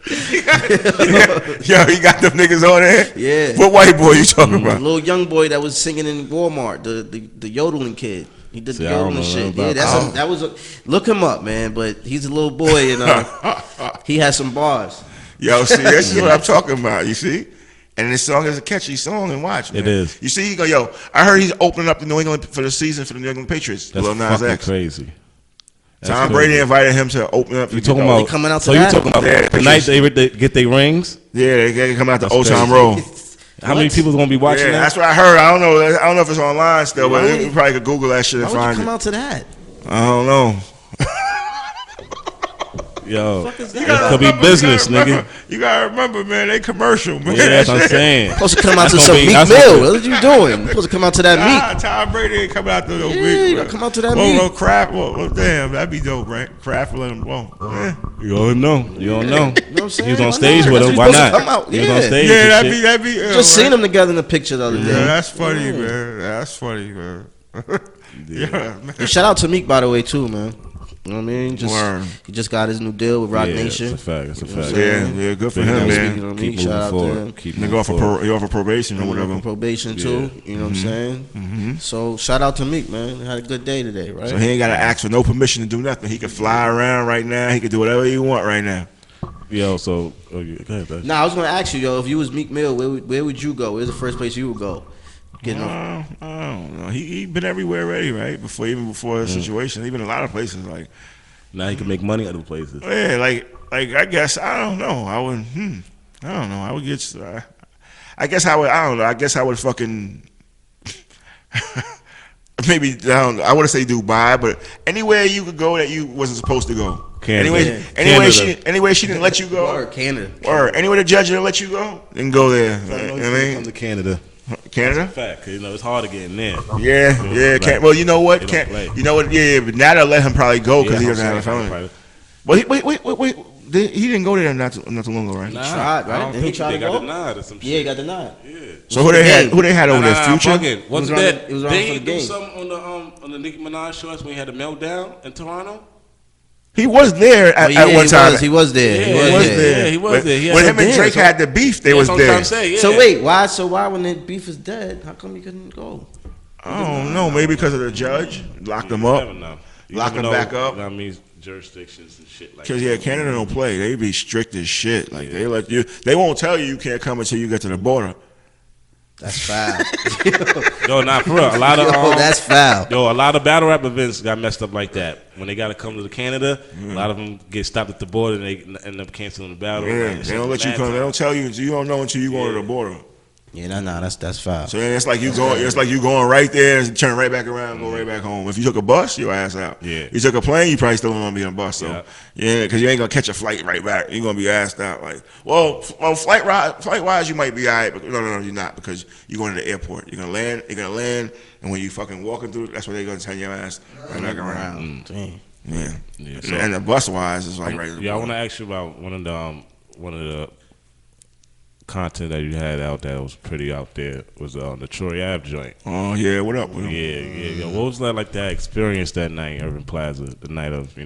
Yo, he got them niggas on there. Yeah. What white boy you talking The about? little young boy that was singing in Walmart, the yodeling kid. He did the yodeling shit. Yeah, that was look him up, man. But he's a little boy and he has some bars. Yo, see, that's what I'm talking about. You see. And this song is a catchy song and watch, man. It is. You see, he go, yo, I heard he's opening up the New England for the season for the New England Patriots. That's Lil Nas fucking X. crazy. Tom Brady invited him to open up. You talking about? They coming out to so that? you talking about the night they get their rings? Yeah, they come out to That's Old Town crazy. Road. How many people's gonna be watching Yeah, that? that's what I heard. I don't know if it's online still, but you probably could Google that shit and Why would find you come it. out to that? I don't know. Yo, Fuck is that? it could be business, nigga. You gotta remember, man. They commercial, man. Yeah, that's what I'm saying. Supposed to come out to That's some gonna be- Meek that's Mill. gonna What are you doing? You supposed to come out to that Meek. Tom Brady ain't coming out to the Yeah, week. you gotta come out to that Meek. Well, Kraft. Well, damn, that'd be dope, right? Kraft will let him go. Yeah, You don't know. You don't know. You know what I'm saying? He was on Why stage not? with That's him. what Why he's supposed to not? come out. He was on Yeah. stage. yeah, and that'd be. Just seen them together in the picture the other day. Yeah, that's funny, man. That's funny, man. Yeah, man. And shout out to Meek, by the way, too, man. You know what I mean? Word. He just got his new deal with Rock Yeah, Nation. it's a fact. It's a You know what fact. I'm Yeah, saying? yeah, good for Big him, things. man. You know what I Keep mean? Shout moving out to forward. him. Keep Nigga moving off forward. he off of probation or On whatever. probation too. Yeah. You know what I'm saying? So shout out to Meek, man. Had a good day today, right? So he ain't got to ask for no permission to do nothing. He can fly around right now. He can do whatever he want right now. Yo, so go ahead, Dutch. Nah, I was gonna ask you, yo, if you was Meek Mill, where would you go? Where's the first place you would go? Getting on. I don't know. He been everywhere already, right? Even before the situation. He been a lot of places. Like, Now he can make money other places. yeah, like I guess I don't know. I would. I don't know. I would get. I guess I would. I don't know. I guess I would fucking. Maybe I don't know. I wouldn't say Dubai, but anywhere you could go that you wasn't supposed to go. Canada. Anyway, she didn't let you go. Or Canada. Or anywhere the judge didn't let you go, then go there. I You know know what he's I gonna mean? come to Canada. Canada? Fact, 'cause, you know it's hard to get in there. Yeah. Like, Well, you know what? they don't play. You know what? Yeah, but now they'll let him probably go because Yeah, he doesn't have a I'm felony. saying, But wait. He didn't go there not too long ago, right? Nah, tried, right? I don't Didn't he think try they to got go? denied or some shit. Yeah, he got denied. Yeah. So who they had over there? Future? Wasn't around that? the- it was around Did for he the do game. something on the Nicki Minaj show when he had a meltdown in Toronto? He was there at one time. He was there. Yeah, He He was there. Yeah, he was there. He had When some him and dance, Drake so- had the beef, they Yeah, was that's what I'm there. trying to say, yeah. So wait, why? So why when the beef is dead, how come he couldn't go? I don't know. Maybe because of the judge locked him You up. never know. You Lock never him know, back up. You know what I mean? Jurisdictions and shit like Because that. Canada don't play. They be strict as shit. Like they let you. They won't tell you can't come until you get to the border. That's foul. No, not for real. A lot of That's foul. Yo, a lot of battle rap events got messed up like that. When they got to come to Canada, a lot of them get stopped at the border and they end up canceling the battle. Yeah, Like, they don't let you mad come. They time. don't tell you. You don't know until you go to the border. Yeah, that's foul. So then it's like you going. It's like you going right there and turn right back around, and go right back home. If you took a bus, your ass out. Yeah. You took a plane, you probably still don't want to be on a bus. So Yeah. yeah, because you ain't gonna catch a flight right back. You're gonna be assed out. Like, well, flight wise, you might be alright, but no, you're not because you're going to the airport. You're gonna land, and when you fucking walking through, that's where they're gonna turn your ass right back around. Damn. Yeah. So- And the bus wise is like right. Yeah, I want to ask you about one of the content that you had out that was pretty out there was the Troy Ave joint. Oh yeah, what up? What up? Yeah. What was that like that experience that night, Irving Plaza, the night of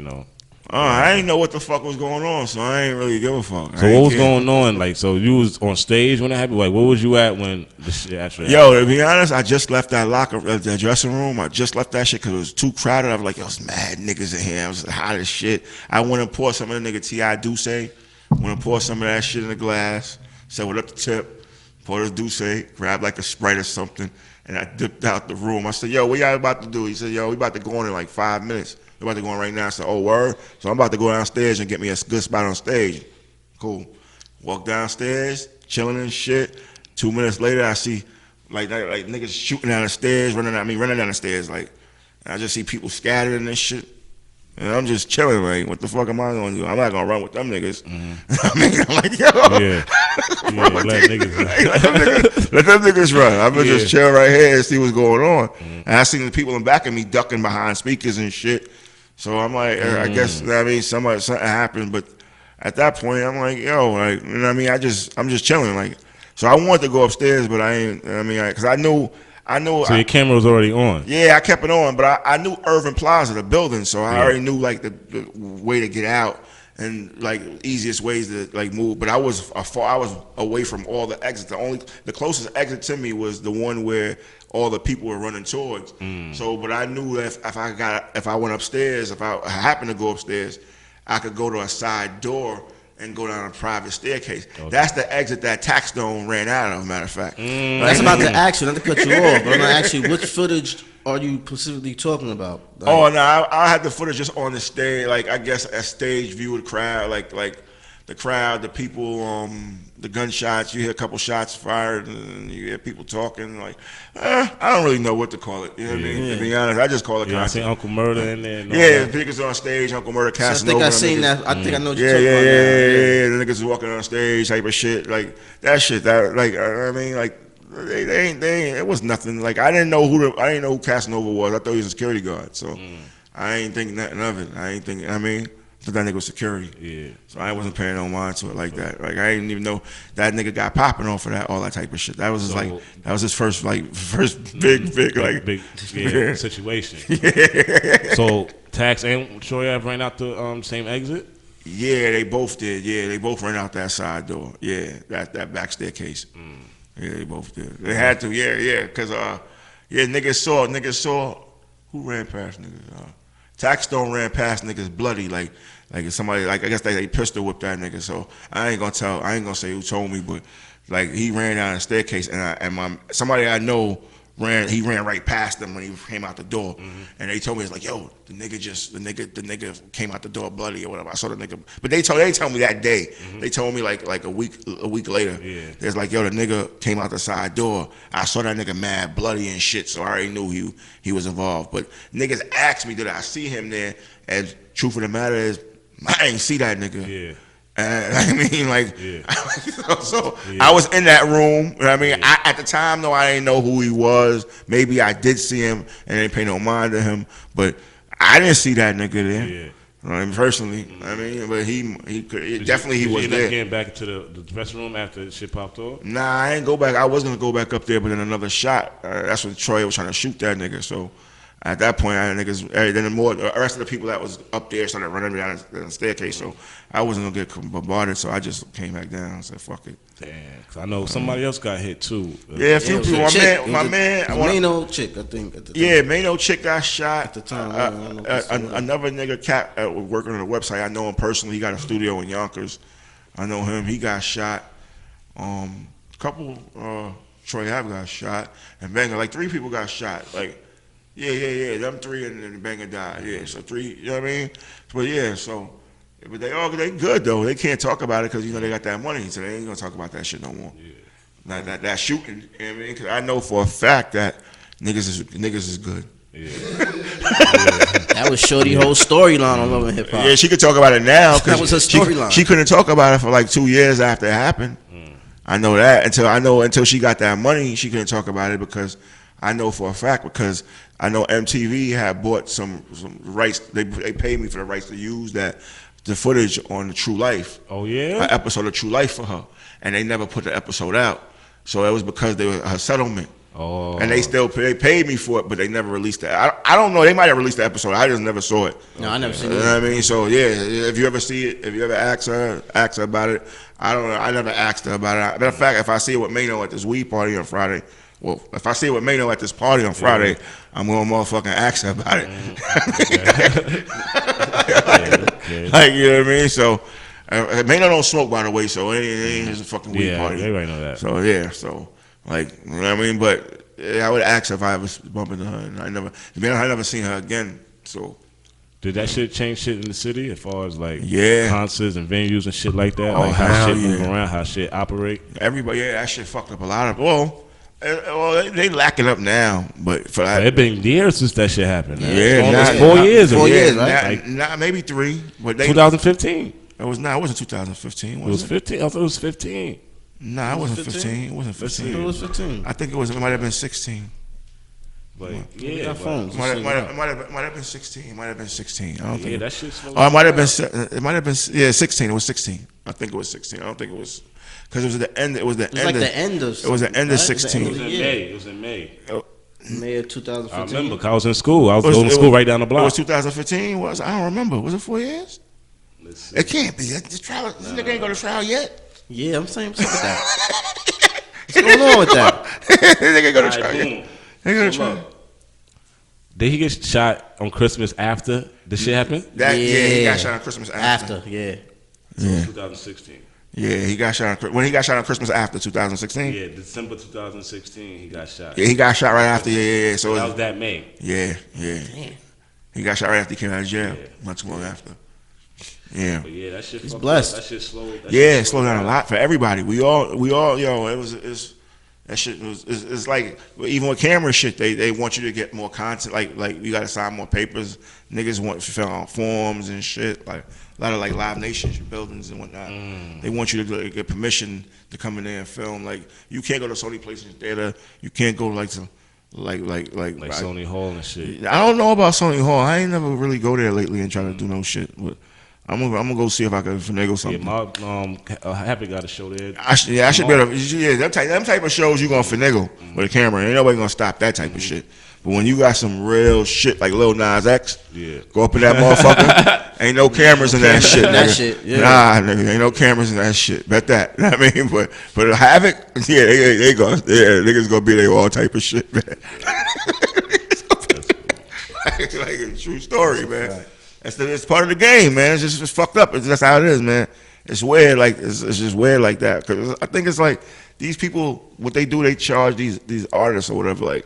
I ain't know what the fuck was going on, so I ain't really give a fuck. So what was going on? Like, so you was on stage when it happened? Like, where was you at when the shit actually happened? Yo, to be honest, I just left that that dressing room. I just left that shit because it was too crowded. I was like, yo, it's mad niggas in here. I was hot as shit. I went and poured some of the nigga T.I. Duce. Went and poured some of that shit in a glass. Said, what up the tip? Poured a Duce, grabbed like a Sprite or something, and I dipped out the room. I said, yo, what y'all about to do? He said, yo, we about to go in like 5 minutes. We about to go in right now. I said, oh, word? So I'm about to go downstairs and get me a good spot on stage. Cool. Walk downstairs, chilling and shit. 2 minutes later, I see like niggas shooting down the stairs, running down the stairs. Like, and I just see people scattered and shit. And I'm just chilling, like, what the fuck am I gonna do? I'm not gonna run with them niggas. I'm like, yo. Let them niggas run. I'm gonna just chill right here and see what's going on. And I seen the people in back of me ducking behind speakers and shit. So I'm like, I guess something happened. But at that point, I'm like, yo, like, you know what I mean? I'm just chilling, like. So I wanted to go upstairs, but I ain't. I mean, because I knew. So your camera was already on. Yeah, I kept it on, but I knew Irving Plaza, the building, so I already knew like the way to get out and like easiest ways to like move. But I was away from all the exits. The closest exit to me was the one where all the people were running towards. So, but I knew that if I went upstairs, if I happened to go upstairs, I could go to a side door and go down a private staircase. Okay. That's the exit that Taxstone ran out of, matter of fact. That's about to ask you, not to cut you off, but I'm going to ask you, which footage are you specifically talking about? Like, no, I had the footage just on the stage, like I guess a stage view of the crowd, like the crowd, the people, the gunshots. You hear a couple shots fired, and you hear people talking. Like, I don't really know what to call it. You know what I mean? To be honest, I just call it. Yeah, I seen Uncle Murder in there. Niggas on stage, Uncle Murder casting over. I think I seen that. I think I know what you're talking about. Yeah. The niggas walking on stage, type of shit. Like that shit. That like I mean, like they ain't. It was nothing. Like I didn't know who Casanova was. I thought he was a security guard. So I ain't think nothing of it. I ain't think. I mean. So that nigga was security. Yeah. So I wasn't paying no mind to it like that. Like I didn't even know that nigga got popping off of that, all that type of shit. That was his first big situation. Yeah. So Tax and Troy Ave ran out the same exit? Yeah, they both did. Yeah, they both ran out that side door. Yeah, that back staircase. Yeah, they both did. They had to. Yeah. Cause niggas saw who ran past niggas. Taxstone ran past niggas bloody like somebody, like I guess they pistol whipped that nigga. So I ain't gonna say who told me, but like he ran down the staircase and somebody I know ran right past them when he came out the door, and they told me, it's like, yo, the nigga came out the door bloody or whatever. I saw the nigga, but they told me that day. They told me like a week later. Yeah. There's like, yo, the nigga came out the side door. I saw that nigga mad bloody and shit, so I already knew he was involved. But niggas asked me, did I see him there? And truth of the matter is, I ain't see that nigga. Yeah. I mean, like, I was in that room. You know what I mean, at the time, though, I didn't know who he was. Maybe I did see him and didn't pay no mind to him, but I didn't see that nigga there. Yeah. You know, I mean, personally, I mean, but he definitely was there. Did you end up getting back into the dressing room after the shit popped off? Nah, I ain't go back. I was gonna go back up there, but then another shot. That's when Troy was trying to shoot that nigga. So. At that point, then the rest of the people that was up there started running me down the staircase, so I wasn't gonna get bombarded, so I just came back down and said, "Fuck it." Damn, because I know somebody else got hit too. Yeah, a few people. My man, Mano chick, I think. At the time. Yeah, Mano chick got shot. At the time, another nigga cat working on the website. I know him personally. He got a studio in Yonkers. I know him. He got shot. Couple Troy Ave got shot, and Banger, like 3 people got shot. Like. Yeah. Them 3 and then the Banger died. Yeah, so 3. You know what I mean? But yeah, but they good though. They can't talk about it because they got that money, so they ain't gonna talk about that shit no more. Yeah. That shooting. You know what I mean? Because I know for a fact that niggas is good. Yeah. That was Shorty whole storyline on Love and Hip Hop. Yeah, she could talk about it now. That was her storyline. She couldn't talk about it for like 2 years after it happened. I know that until she got that money, she couldn't talk about it because. I know for a fact because I know MTV had bought some rights. They paid me for the rights to use the footage on the True Life. Oh yeah, an episode of True Life for her, and they never put the episode out. So it was because they were her settlement. Oh. And they paid me for it, but they never released it. I don't know. They might have released the episode. I just never saw it. No, I never seen it. You know what I mean? So yeah, if you ever see it, if you ever ask her about it, I don't know. I never asked her about it. Matter of fact, if I see it with Mano at this weed party on Friday. Well, if I see it with Mano at this party on Friday, I'm gonna motherfucking ask her about it. Like, you know what I mean? So, Mano don't smoke, by the way, so it ain't just a fucking weed party. Yeah, everybody know that. So, yeah, like, you know what I mean? But I would ask her if I ever bump into her, and I never seen her again, so. Did that shit change shit in the city as far as like concerts and venues and shit like that? Oh, like how shit move around, how shit operate? Everybody, that shit fucked up a lot of, well, they lacking up now, but for that, it's been years since that shit happened. Man. Yeah, almost 4 years. 4 years, right? Maybe 3. But 2015. It wasn't 2015. It was 15. I thought it was 15. Nah, it wasn't 15. It wasn't 15. It was 15. I think it might have been 16. But we got phones. Might have been 16. It might have been 16. I don't think. Yeah, that shit's. It might have been. It might have been. Yeah, 16. It was 16. I think it was 16. I don't think it was. Because it was the end. It was the end. The end of. It was the end of 16. It was in May. It was in May. May of 2015. I remember. 'Cause I was in school. I was going to school right down the block. It was 2015. I don't remember. Was it 4 years? Let's see. It can't be. This nigga ain't go to trial yet. Yeah, I'm saying something with that. What's going on with that? This nigga ain't go to All right, trial boom. yet. They go to So trial. look, did he get shot on Christmas after the shit happened? Yeah, he got shot on Christmas after. Yeah. So 2016. Yeah, he got shot when he got shot on Christmas after 2016. Yeah, December 2016, he got shot. Yeah, he got shot right after. Yeah. So that was that May. Yeah. Damn. He got shot right after he came out of jail. Yeah. Not too long after. Yeah. But yeah, that shit. He's fucked blessed. Up. That shit slowed. Yeah, it slowed down a lot for everybody. We all, yo, that shit was, it's like, even with camera shit, they want you to get more content, like you gotta sign more papers. Niggas want to fill out forms and shit, like a lot of like Live Nation buildings and whatnot. They want you to get permission to come in there and film. Like, you can't go to Sony PlayStation Theater. You can't go like Sony Hall and shit. I don't know about Sony Hall. I ain't never really go there lately and try to do no shit, but I'm gonna go see if I can finagle something. Yeah, my Happy got a show there. I should be able to. Yeah, them type of shows you gonna finagle with a camera. Ain't nobody gonna stop that type of shit. But when you got some real shit like Lil Nas X, go up in that motherfucker. Ain't no cameras in that shit, nigga. That shit, yeah. Nah, nigga, ain't no cameras in that shit. Bet that. You know what I mean, but Havoc, yeah, they go, yeah, niggas gonna be there all type of shit, man. like a true story, man. Right. It's part of the game, man. It's just fucked up. That's how it is, man. It's weird, like it's just weird like that. Cause I think it's like these people, what they do, they charge these artists or whatever. Like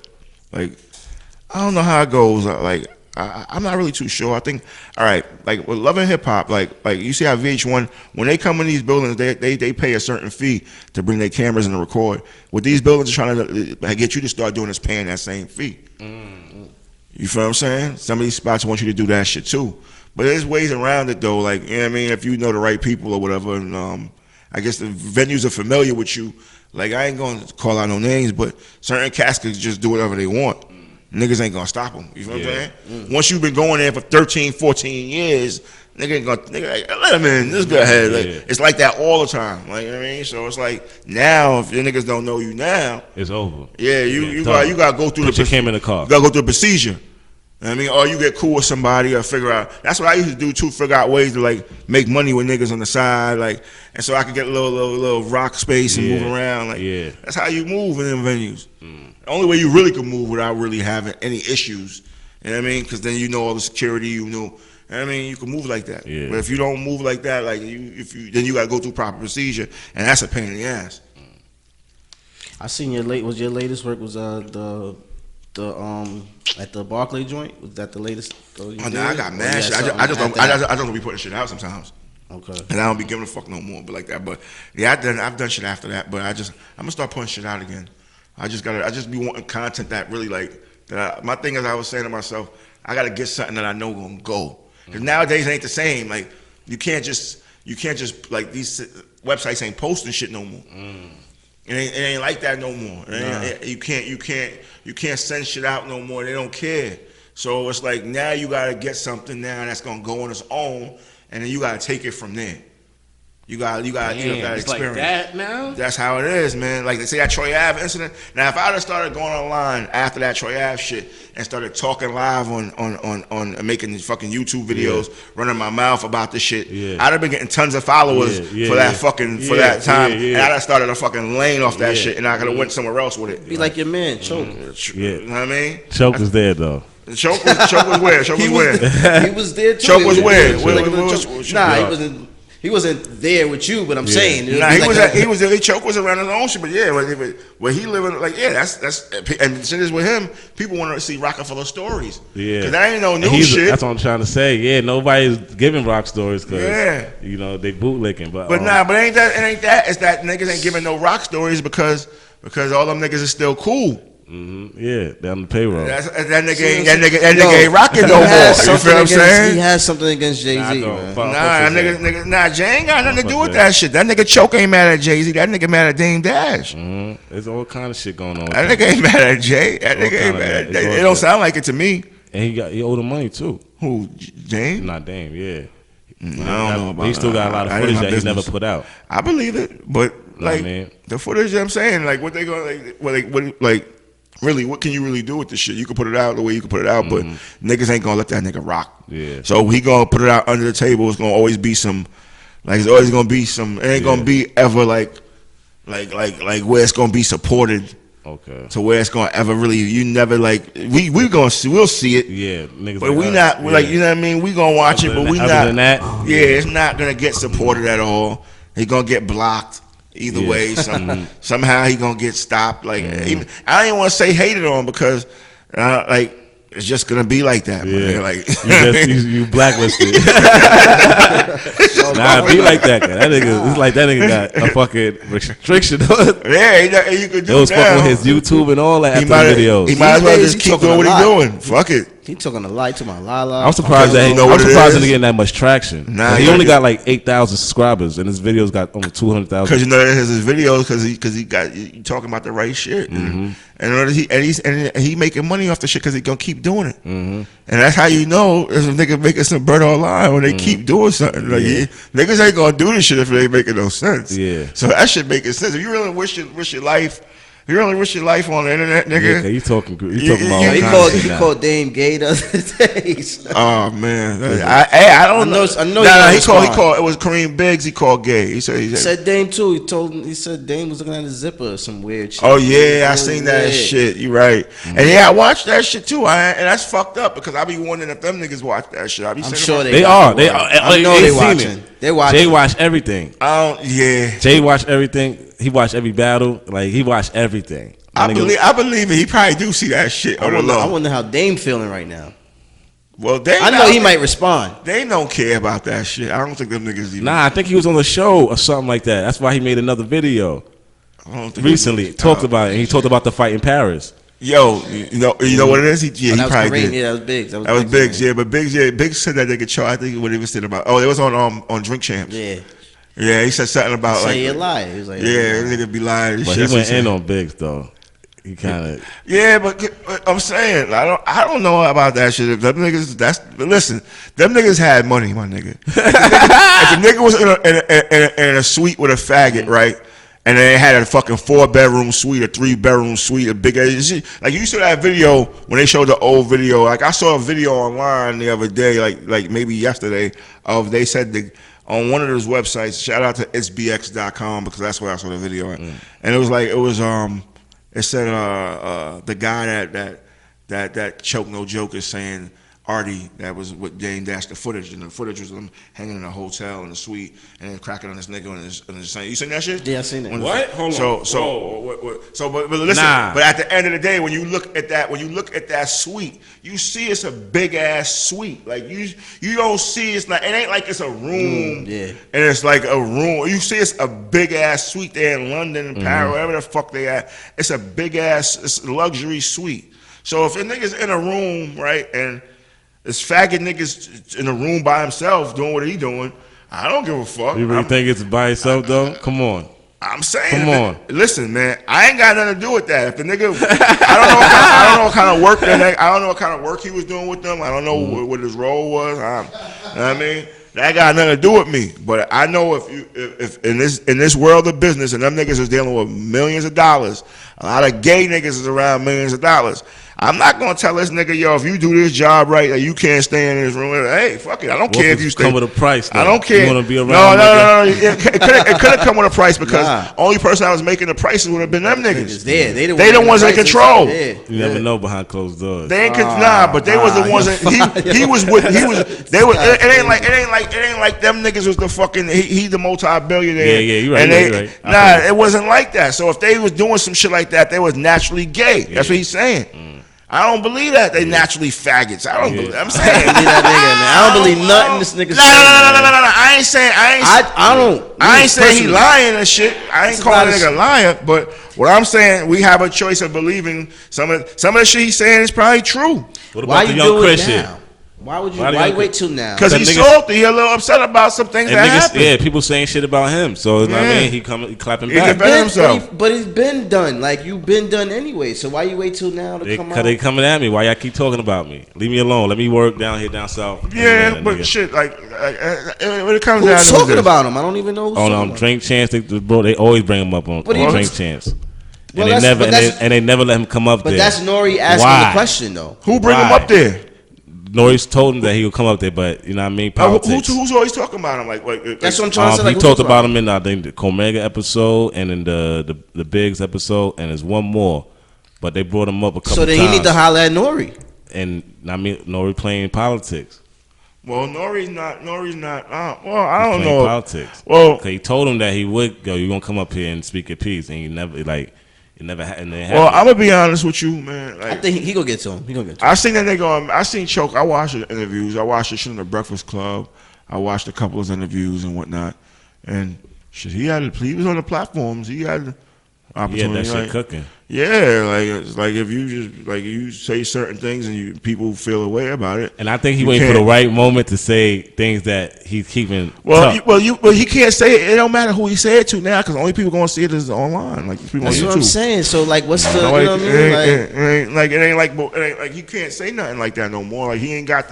I don't know how it goes. Like I'm not really too sure. I think, all right, like with Love and Hip Hop, like you see how VH1 when they come in these buildings, they pay a certain fee to bring their cameras in and record. What these buildings are trying to get you to start doing is paying that same fee. You feel what I'm saying? Some of these spots want you to do that shit too. But there's ways around it though. Like, you know what I mean? If you know the right people or whatever, and I guess the venues are familiar with you. Like, I ain't going to call out no names, but certain cats could just do whatever they want. Niggas ain't going to stop them. You feel what I'm saying? Once you've been going there for 13, 14 years, nigga ain't going to, like, let him in. Just go ahead. Like, it's like that all the time. Like, you know what I mean? So it's like, now, if your niggas don't know you now, it's over. Yeah, you got to go through you came in the car. You got to go through the procedure. I mean, or you get cool with somebody or figure out. That's what I used to do too. Figure out ways to like make money with niggas on the side, like, and so I could get a little rock space and move around. Like, that's how you move in them venues. The only way you really can move without really having any issues. You know what I mean? Because then you know all the security. You know what I mean? You can move like that. But if you don't move like that, like then you got to go through proper procedure, and that's a pain in the ass. I seen your latest work was the at the Barclay joint. Was that the latest? Oh no, I got mad shit. I just don't be putting shit out sometimes. Okay. And I don't be giving a fuck no more, but like that. But yeah, I've done shit after that. But I'm gonna start putting shit out again. I just be wanting content that really like that. My thing is, I was saying to myself, I gotta get something that I know gonna go. Because nowadays it ain't the same. Like you can't just like these websites ain't posting shit no more. It ain't like that no more. You can't send shit out no more. They don't care. So it's like now you gotta get something now that's gonna go on its own, and then you gotta take it from there. You gotta eat up that experience. Like that now? That's how it is, man. Like they say that Troy Ave incident. Now if I'd have started going online after that Troy Ave shit and started talking live on making these fucking YouTube videos, running my mouth about this shit, I'd have been getting tons of followers for that fucking for that time, and I'd have started a fucking lane off that shit, and I could have went somewhere else with it. Be like your man, Choke. You know what I mean? Choke was there though. Choke was where? Choke was where? He was there too. Choke was where? Nah, he wasn't there with you, but I'm saying. Nah, he was there. Choke was around his own shit, but yeah, where he living, like, yeah, that's and since it's with him, people want to see Rockefeller stories. Yeah, because that ain't no new shit. That's what I'm trying to say. Yeah, nobody's giving rock stories because you know they bootlicking. But nah, but it ain't that. It's that niggas ain't giving no rock stories because all them niggas is still cool. Yeah, down the payroll. That nigga ain't rocking no more. You feel what I'm saying? He has something against Jay-Z, man. Nah, Jay ain't got nothing to do with that shit. That nigga Choke ain't mad at Jay-Z. That nigga mad at Dame Dash. There's all kind of shit going on. That nigga ain't mad at Jay. That nigga ain't mad at Jay. It don't sound like it to me. And he owed him money too. Who? Dame? Not Dame. Yeah. I don't know about that. He still got a lot of footage that he's never put out. I believe it, but like the footage, I'm saying, like what they going, like really, what can you really do with this shit? You can put it out the way you can put it out, but niggas ain't gonna let that nigga rock. Yeah. So he gonna put it out under the table. It's gonna always be some, like it's always gonna be some. It ain't gonna be ever like where it's gonna be supported. Okay. To where it's gonna ever really, you never like we gonna see, we'll see it. Yeah, niggas. But we not like, you know what I mean. We gonna watch it, but we not. Other than that, yeah, it's not gonna get supported at all. He gonna get blocked either way. Somehow he gonna get stopped. Like even, I didn't want to say hated on because like it's just gonna be like that. Yeah. Man. Like you blacklisted. Nah, be like that. That nigga, it's like that nigga got a fucking restriction. Yeah, you could do it. Was fucking with his YouTube and all that videos. He might as well just keep doing what he's doing. Fuck it. He talking a lie to my Lala. I'm surprised that I'm surprised he's getting that much traction. Nah, he only got like 8,000 subscribers, and his videos got only 200,000. Because you know his videos, because he got you talking about the right shit, and he making money off the shit because he gonna keep doing it, and that's how you know there's a nigga making some bread online when they keep doing something. Like niggas ain't gonna do this shit if it ain't making no sense. Yeah. So that shit making sense. If you really wish your life. You really wish your life on the internet, nigga. Yeah, you talking about he called Dame gay the other day. Oh man, I don't know. I know. He called. It was Kareem Biggs. He called gay. He said Dame too. He said Dame was looking at his zipper or some weird shit. Oh yeah, I seen that shit. You right. And yeah, I watched that shit too. And that's fucked up because I be wondering if them niggas watch that shit. I'm sure they are. I know they watching. They watching. Jay watch everything. Yeah. Jay watch everything. He watched every battle. Like he watched everything. I believe it. He probably do see that shit. I wonder how Dame feeling right now. Well, Dame, I know he might respond. They don't care about that shit. I don't think them niggas even. Nah, I think he was on the show or something like that. That's why he made another video recently. Talked about it. And he talked about the fight in Paris. Yo, you know what it is? He probably did. Yeah, that was Biggs. That was Biggs. Yeah, but Biggs said that they could charge. I think what he was saying about. Oh, it was on Drink Champs. Yeah. Yeah, he said something about say you lie. He was like, yeah, nigga be lying. But he went in on Biggs though. He kind of. Yeah, but I'm saying I don't know about that shit. If them niggas, listen, them niggas had money, my nigga. If the nigga was in a suite with a faggot, right? And they had a fucking 4-bedroom suite, a 3-bedroom suite, a big ass shit. Like you saw that video when they showed the old video. Like I saw a video online the other day, like maybe yesterday, of they said on one of those websites, shout out to itsbx.com because that's where I saw the video at. And it said the guy that Choke No Joke is saying Artie, that was what Dame dashed the footage, and the footage was them hanging in a hotel in a suite and then cracking on this nigga and his you seen that shit? Yeah, I seen it. What? Hold on. But listen. Nah. But at the end of the day, when you look at that suite, you see it's a big ass suite. Like you don't see it ain't like it's a room. Yeah. And it's like a room. You see it's a big ass suite there in London and Paris, wherever the fuck they at. It's a big ass luxury suite. So if a nigga's in a room, right, and this faggot nigga's in a room by himself doing what he doing, I don't give a fuck. You really think it's by itself though? Come on. I'm saying, come on. Listen, man, I ain't got nothing to do with that. If the nigga, I don't know what kind of work I don't know what kind of work he was doing with them. I don't know what his role was. You know what I mean? That got nothing to do with me. But I know if in this world of business and them niggas is dealing with millions of dollars, a lot of gay niggas is around millions of dollars. I'm not gonna tell this nigga, yo, if you do this job right, that you can't stay in this room. Hey, fuck it, I don't care if you stay. Come with a price. Though. I don't care. You want to be around? No. It could have come with a price because only person that was making the prices would have been them niggas. They the ones in control. You never know behind closed doors. They ain't but they was the ones that he was with. They was. It ain't like them niggas was the fucking. He the multi-billionaire. Yeah, you're right. It wasn't like that. So if they was doing some shit like that, they was naturally gay. That's what he's saying. I don't believe that they naturally faggots. I don't believe. I'm saying that nigga, man. I don't believe nothing this nigga said. No. I ain't saying. I ain't saying he lying and shit. I ain't calling a nigga liar. But what I'm saying, we have a choice of believing some of the shit he's saying is probably true. What about the young Christian? Why would you? Why wait till now? Because he's salty. He's a little upset about some things that happened. Yeah, people saying shit about him. So I mean, he clapping back. But he's been done. Like you've been done anyway. So why you wait till now to come out? Because they coming at me. Why y'all keep talking about me? Leave me alone. Let me work down here down south. Yeah, but shit, like when it comes down to who's talking about him? I don't even know. Drink Chance. They always bring him up on Drink Chance. Well, and they never let him come up there. But that's Nori asking the question though. Who bring him up there? Nori's told him that he would come up there, but you know what I mean. Politics. Who's always talking about him? Like that's what I'm trying to say. Like, he talked about him in I think the Comega episode and in the Biggs episode, and there's one more, but they brought him up a couple times. So then he need to holler at Nori. And I mean, Nori playing politics. Well, Nori's not. Well, I don't know. Politics. Well, he told him that he would go. You're gonna come up here and speak your piece, and he never happened. Well, I'm gonna be honest with you, man. Like, I think he gonna get to him. I seen that nigga. I seen Choke. I watched the interviews. I watched the shit on the Breakfast Club. I watched a couple of his interviews and whatnot. And shit, he was on the platforms. He had opportunity. Yeah, that shit cooking. Yeah, like it's like if you just like you say certain things and people feel a way about it. And I think he waiting for the right moment to say things that he's keeping. Well, he can't say it. It don't matter who he say it to now because only people gonna see it is online. Like people that's on YouTube. What I'm saying. So like, what's the? You know what I mean? It ain't like you can't say nothing like that no more. Like he ain't got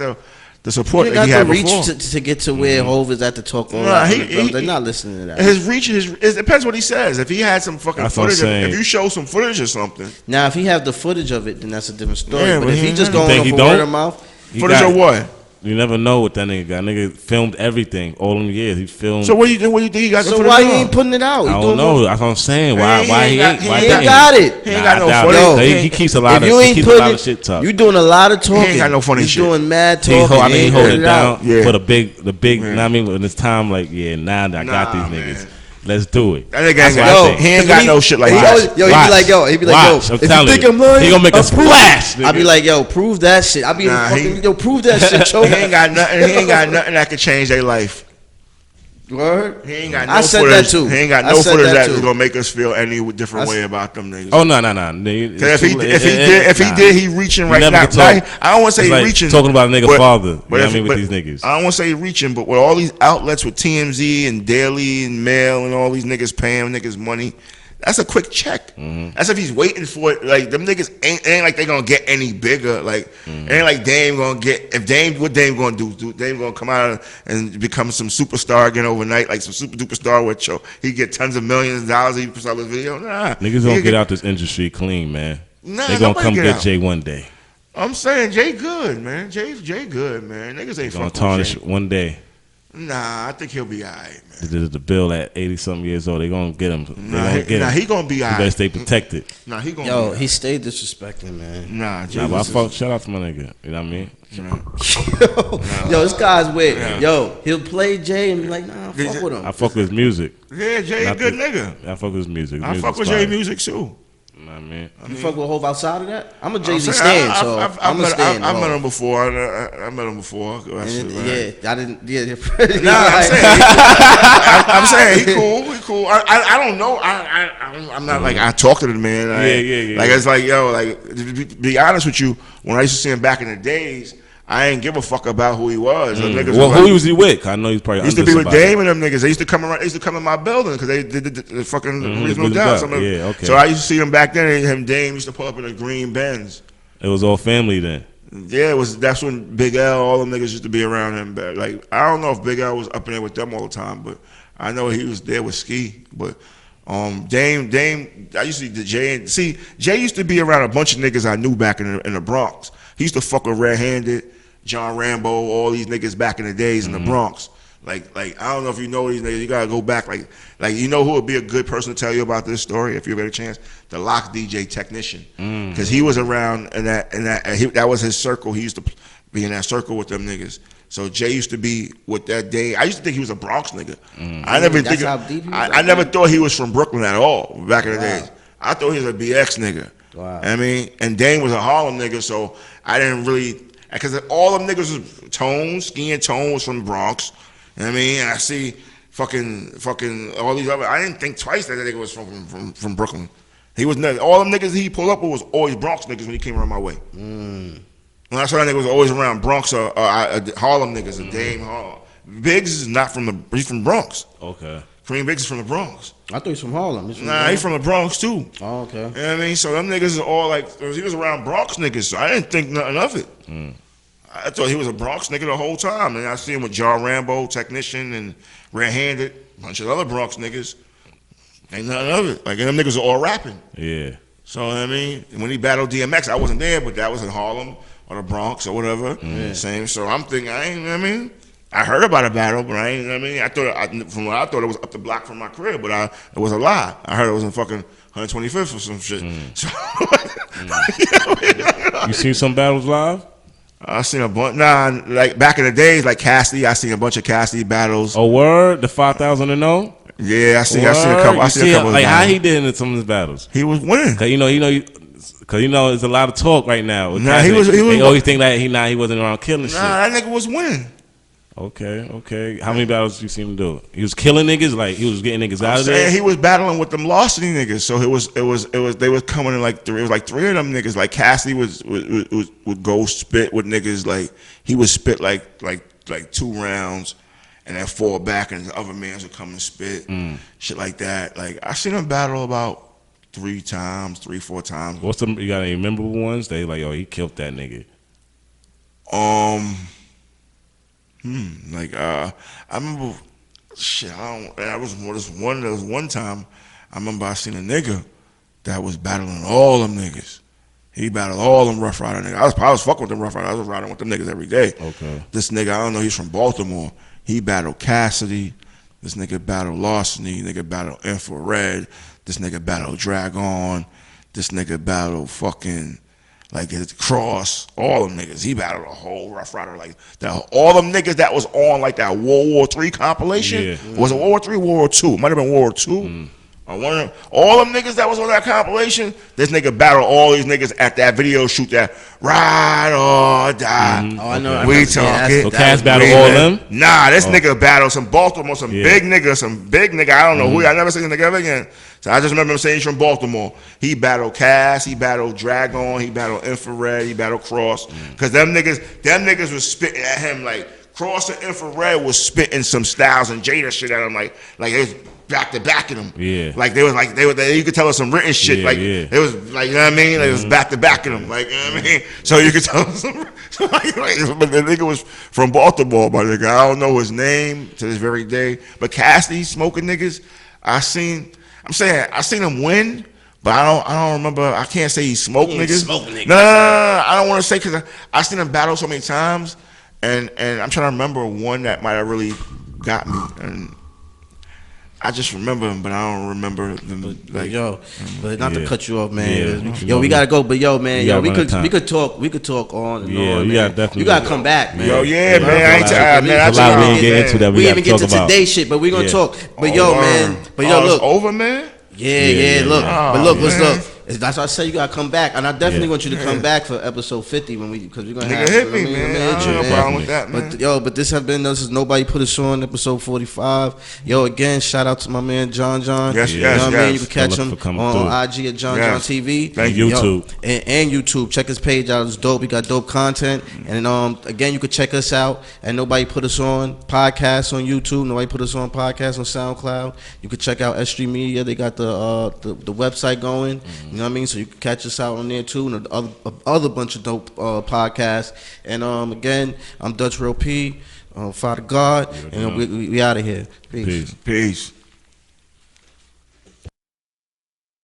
the support he that he had before. to get to where Hov is at the talk. They're not listening to that. His reach it depends what he says. If he had some fucking footage, if you show some footage or something. Now, if he have the footage of it, then that's a different story. Yeah, but if he just going off word of mouth, footage of what? You never know what that nigga got. Nigga filmed everything all them years. He filmed. So what do you think he got? So why he ain't putting it out? I don't know. That's what I'm saying. Why he ain't got it? He ain't got no footage. He keeps a lot of shit talk. You doing a lot of talking. He ain't got no funny shit. You doing mad talking. I think he hold it down for the big. Yeah. You know what I mean? When it's time, like now I got these niggas. Let's do it. That nigga he ain't got no shit like that. Yo, he be like, if you think I'm lying, he gonna make a splash. I be like, yo, prove that shit. I be prove that shit. He ain't got nothing. He ain't got nothing that could change their life. Word? He ain't got no I said footage. That too. He ain't got no footage that's gonna make us feel any different way about them niggas. Oh no. If he did, he reaching right now. I don't want to say he reaching. Talking about a nigga father. You know what I mean with these niggas. I don't want to say he reaching, but with all these outlets with TMZ and Daily and Mail and all these niggas paying niggas money. That's a quick check. Mm-hmm. That's if he's waiting for it. Like them niggas ain't like they gonna get any bigger. Like it ain't like Dame gonna get. If Dame, what Dame gonna do? Dame gonna come out and become some superstar again overnight, like some super duper star with he get tons of millions of dollars. He puts out this video. Nah, niggas don't get out this industry clean, man. Nah, they gonna come get Jay one day. I'm saying Jay good, man. Jay good, man. Niggas ain't gonna tarnish one day. Nah, I think he'll be all right, man. The bill at 80-something years old, they gonna get him. He gonna be all right. You better stay protected. Nah, he gonna he stayed disrespecting, man. Nah, but shout out to my nigga. You know what I mean? Yo, this guy's weird. Yeah. Yo, he'll play Jay and be like, nah, fuck with him. I fuck with his music. Yeah, Jay a good nigga. I fuck with his music. I fuck with Jay music too. I mean, you fuck with Hov outside of that? I'm a Jay-Z stan, so I'm a stan. I met him before. I met him before. I didn't. Yeah, I'm saying he cool. I don't know. I'm not like I talk to the man. Yeah. Like it's like to be honest with you, when I used to see him back in the days, I ain't give a fuck about who he was. Well, who was he with? I know he's probably. He used to be with Dame and them niggas. They used to come around. They used to come in my building because they did the fucking Reasonable Doubt. Yeah, okay. So I used to see them back then. And him, Dame used to pull up in a green Benz. It was all family then. Yeah, it was. That's when Big L, all them niggas used to be around him. Like I don't know if Big L was up in there with them all the time, but I know he was there with Ski. But Dame, I used to see Jay used to be around a bunch of niggas I knew back in the Bronx. He used to fuck with Red Handed, John Rambo, all these niggas back in the days in the Bronx. Like I don't know if you know these niggas. You gotta go back. Like you know who would be a good person to tell you about this story if you get a chance? The Lock DJ Technician, because he was around and that was his circle. He used to be in that circle with them niggas. So Jay used to be with that day. I used to think he was a Bronx nigga. I never thought he was from Brooklyn at all back in the days. I thought he was a BX nigga. Wow. I mean, and Dane was a Harlem nigga, so I didn't really, because all them niggas was Tone, Ski and Tone was from the Bronx. You know what I mean? And I see fucking all these other, I didn't think twice that nigga was from Brooklyn. He was never, all them niggas he pulled up with was always Bronx niggas when he came around my way. When I saw that nigga was always around Bronx or Harlem niggas, a Dame Harlem. Biggs is not he's from Bronx. Okay. Kareem Biggs is from the Bronx. I thought he's from Harlem. He's from the Bronx too. Oh, okay. You know what I mean? So them niggas are all like, he was around Bronx niggas, so I didn't think nothing of it. I thought he was a Bronx nigga the whole time. And I see him with John Rambo, Technician, and Red Handed, a bunch of other Bronx niggas. Ain't nothing of it. Like, and them niggas are all rapping. Yeah. So, I mean, when he battled DMX, I wasn't there, but that was in Harlem or the Bronx or whatever. Same. So I'm thinking, I heard about a battle, but I thought it was up the block from my crib, but it was a lie. I heard it was in fucking 125th or some shit. So, You seen some battles live? I seen a bunch. Nah, like back in the days, like Cassidy, I seen a bunch of Cassidy battles. Oh, word? The 5,000 to know? Yeah, I seen a couple. I seen a couple. Like how he did in some of his battles. He was winning. Cause there's a lot of talk right now. Nah, he was. They always think that he wasn't around killing shit. Nah, that nigga was winning. Okay. How many battles you seen him do? He was killing niggas, like he was getting niggas out of there. He was battling with them larceny niggas. So it was they was coming in like three. It was like three of them niggas. Like Cassidy would go spit with niggas. Like he would spit like 2 rounds, and then fall back, and the other mans would come and spit, shit like that. Like I seen him battle about 3 times, 3-4 times. You got any memorable ones? They like, he killed that nigga. I remember, there was one time I remember I seen a nigga that was battling all them niggas. He battled all them Rough Rider niggas. I was fucking with them Rough Riders. I was riding with them niggas every day. Okay. This nigga, I don't know, he's from Baltimore. He battled Cassidy. This nigga battled Larceny. Nigga battled Infrared. This nigga battled Dragon. This nigga battled fucking like his Cross. All them niggas. He battled a whole Rough Rider like that. All them niggas that was on like that World War III compilation. Yeah. Was it World War III, World War II? It might have been World War II. All them niggas that was on that compilation, this nigga battled all these niggas at that video shoot that Ride or Die. Oh, I know. We talking. So Cass battled all them? Nah, this nigga battled some Baltimore, big nigga. I don't know who. I never seen the nigga ever again. So I just remember him saying he's from Baltimore. He battled Cass, he battled Dragon, he battled Infrared, he battled Cross. Cause them niggas was spitting at him like Cross and Infrared was spitting some Styles and Jada shit at him like it was back to back in them. Yeah. Like they you could tell us some written shit. It was like, you know what I mean? Like it was back to back in them. Like, you know what I mean? So you could tell us some but the nigga was from Baltimore, my nigga. I don't know his name to this very day. But Cassidy smoking niggas, I seen him win, but I don't remember. I can't say he smoked niggas. No. I don't want to say because I seen him battle so many times, and I'm trying to remember one that might have really got me. And I just remember him, but I don't remember them. But not to cut you off, man. Yeah. We gotta go. But man, we could talk on and on. You gotta come back, man. Man. There's a lot we didn't get into that we even get to today's shit, but we gonna talk. But look, it's over, man. Yeah. Look. That's why I say you gotta come back, and I definitely want you to come back for episode 50 because we're gonna have. Hit me, man. I don't have no problem with that, man. But this is Nobody Put Us On, episode 45. Again, shout out to my man JonJohn. Yes. You can catch him on IG at JonJohn TV. Thank you. YouTube. And YouTube. Check his page out. It's dope. We got dope content. And again, you can check us out at Nobody Put Us On podcast on YouTube. Nobody Put Us On podcast on SoundCloud. You can check out S3 Media. They got the website going. You know what I mean? So you can catch us out on there too, and other bunch of dope podcasts. And again, I'm Dutch Real P, Father God, and we out of here. Peace.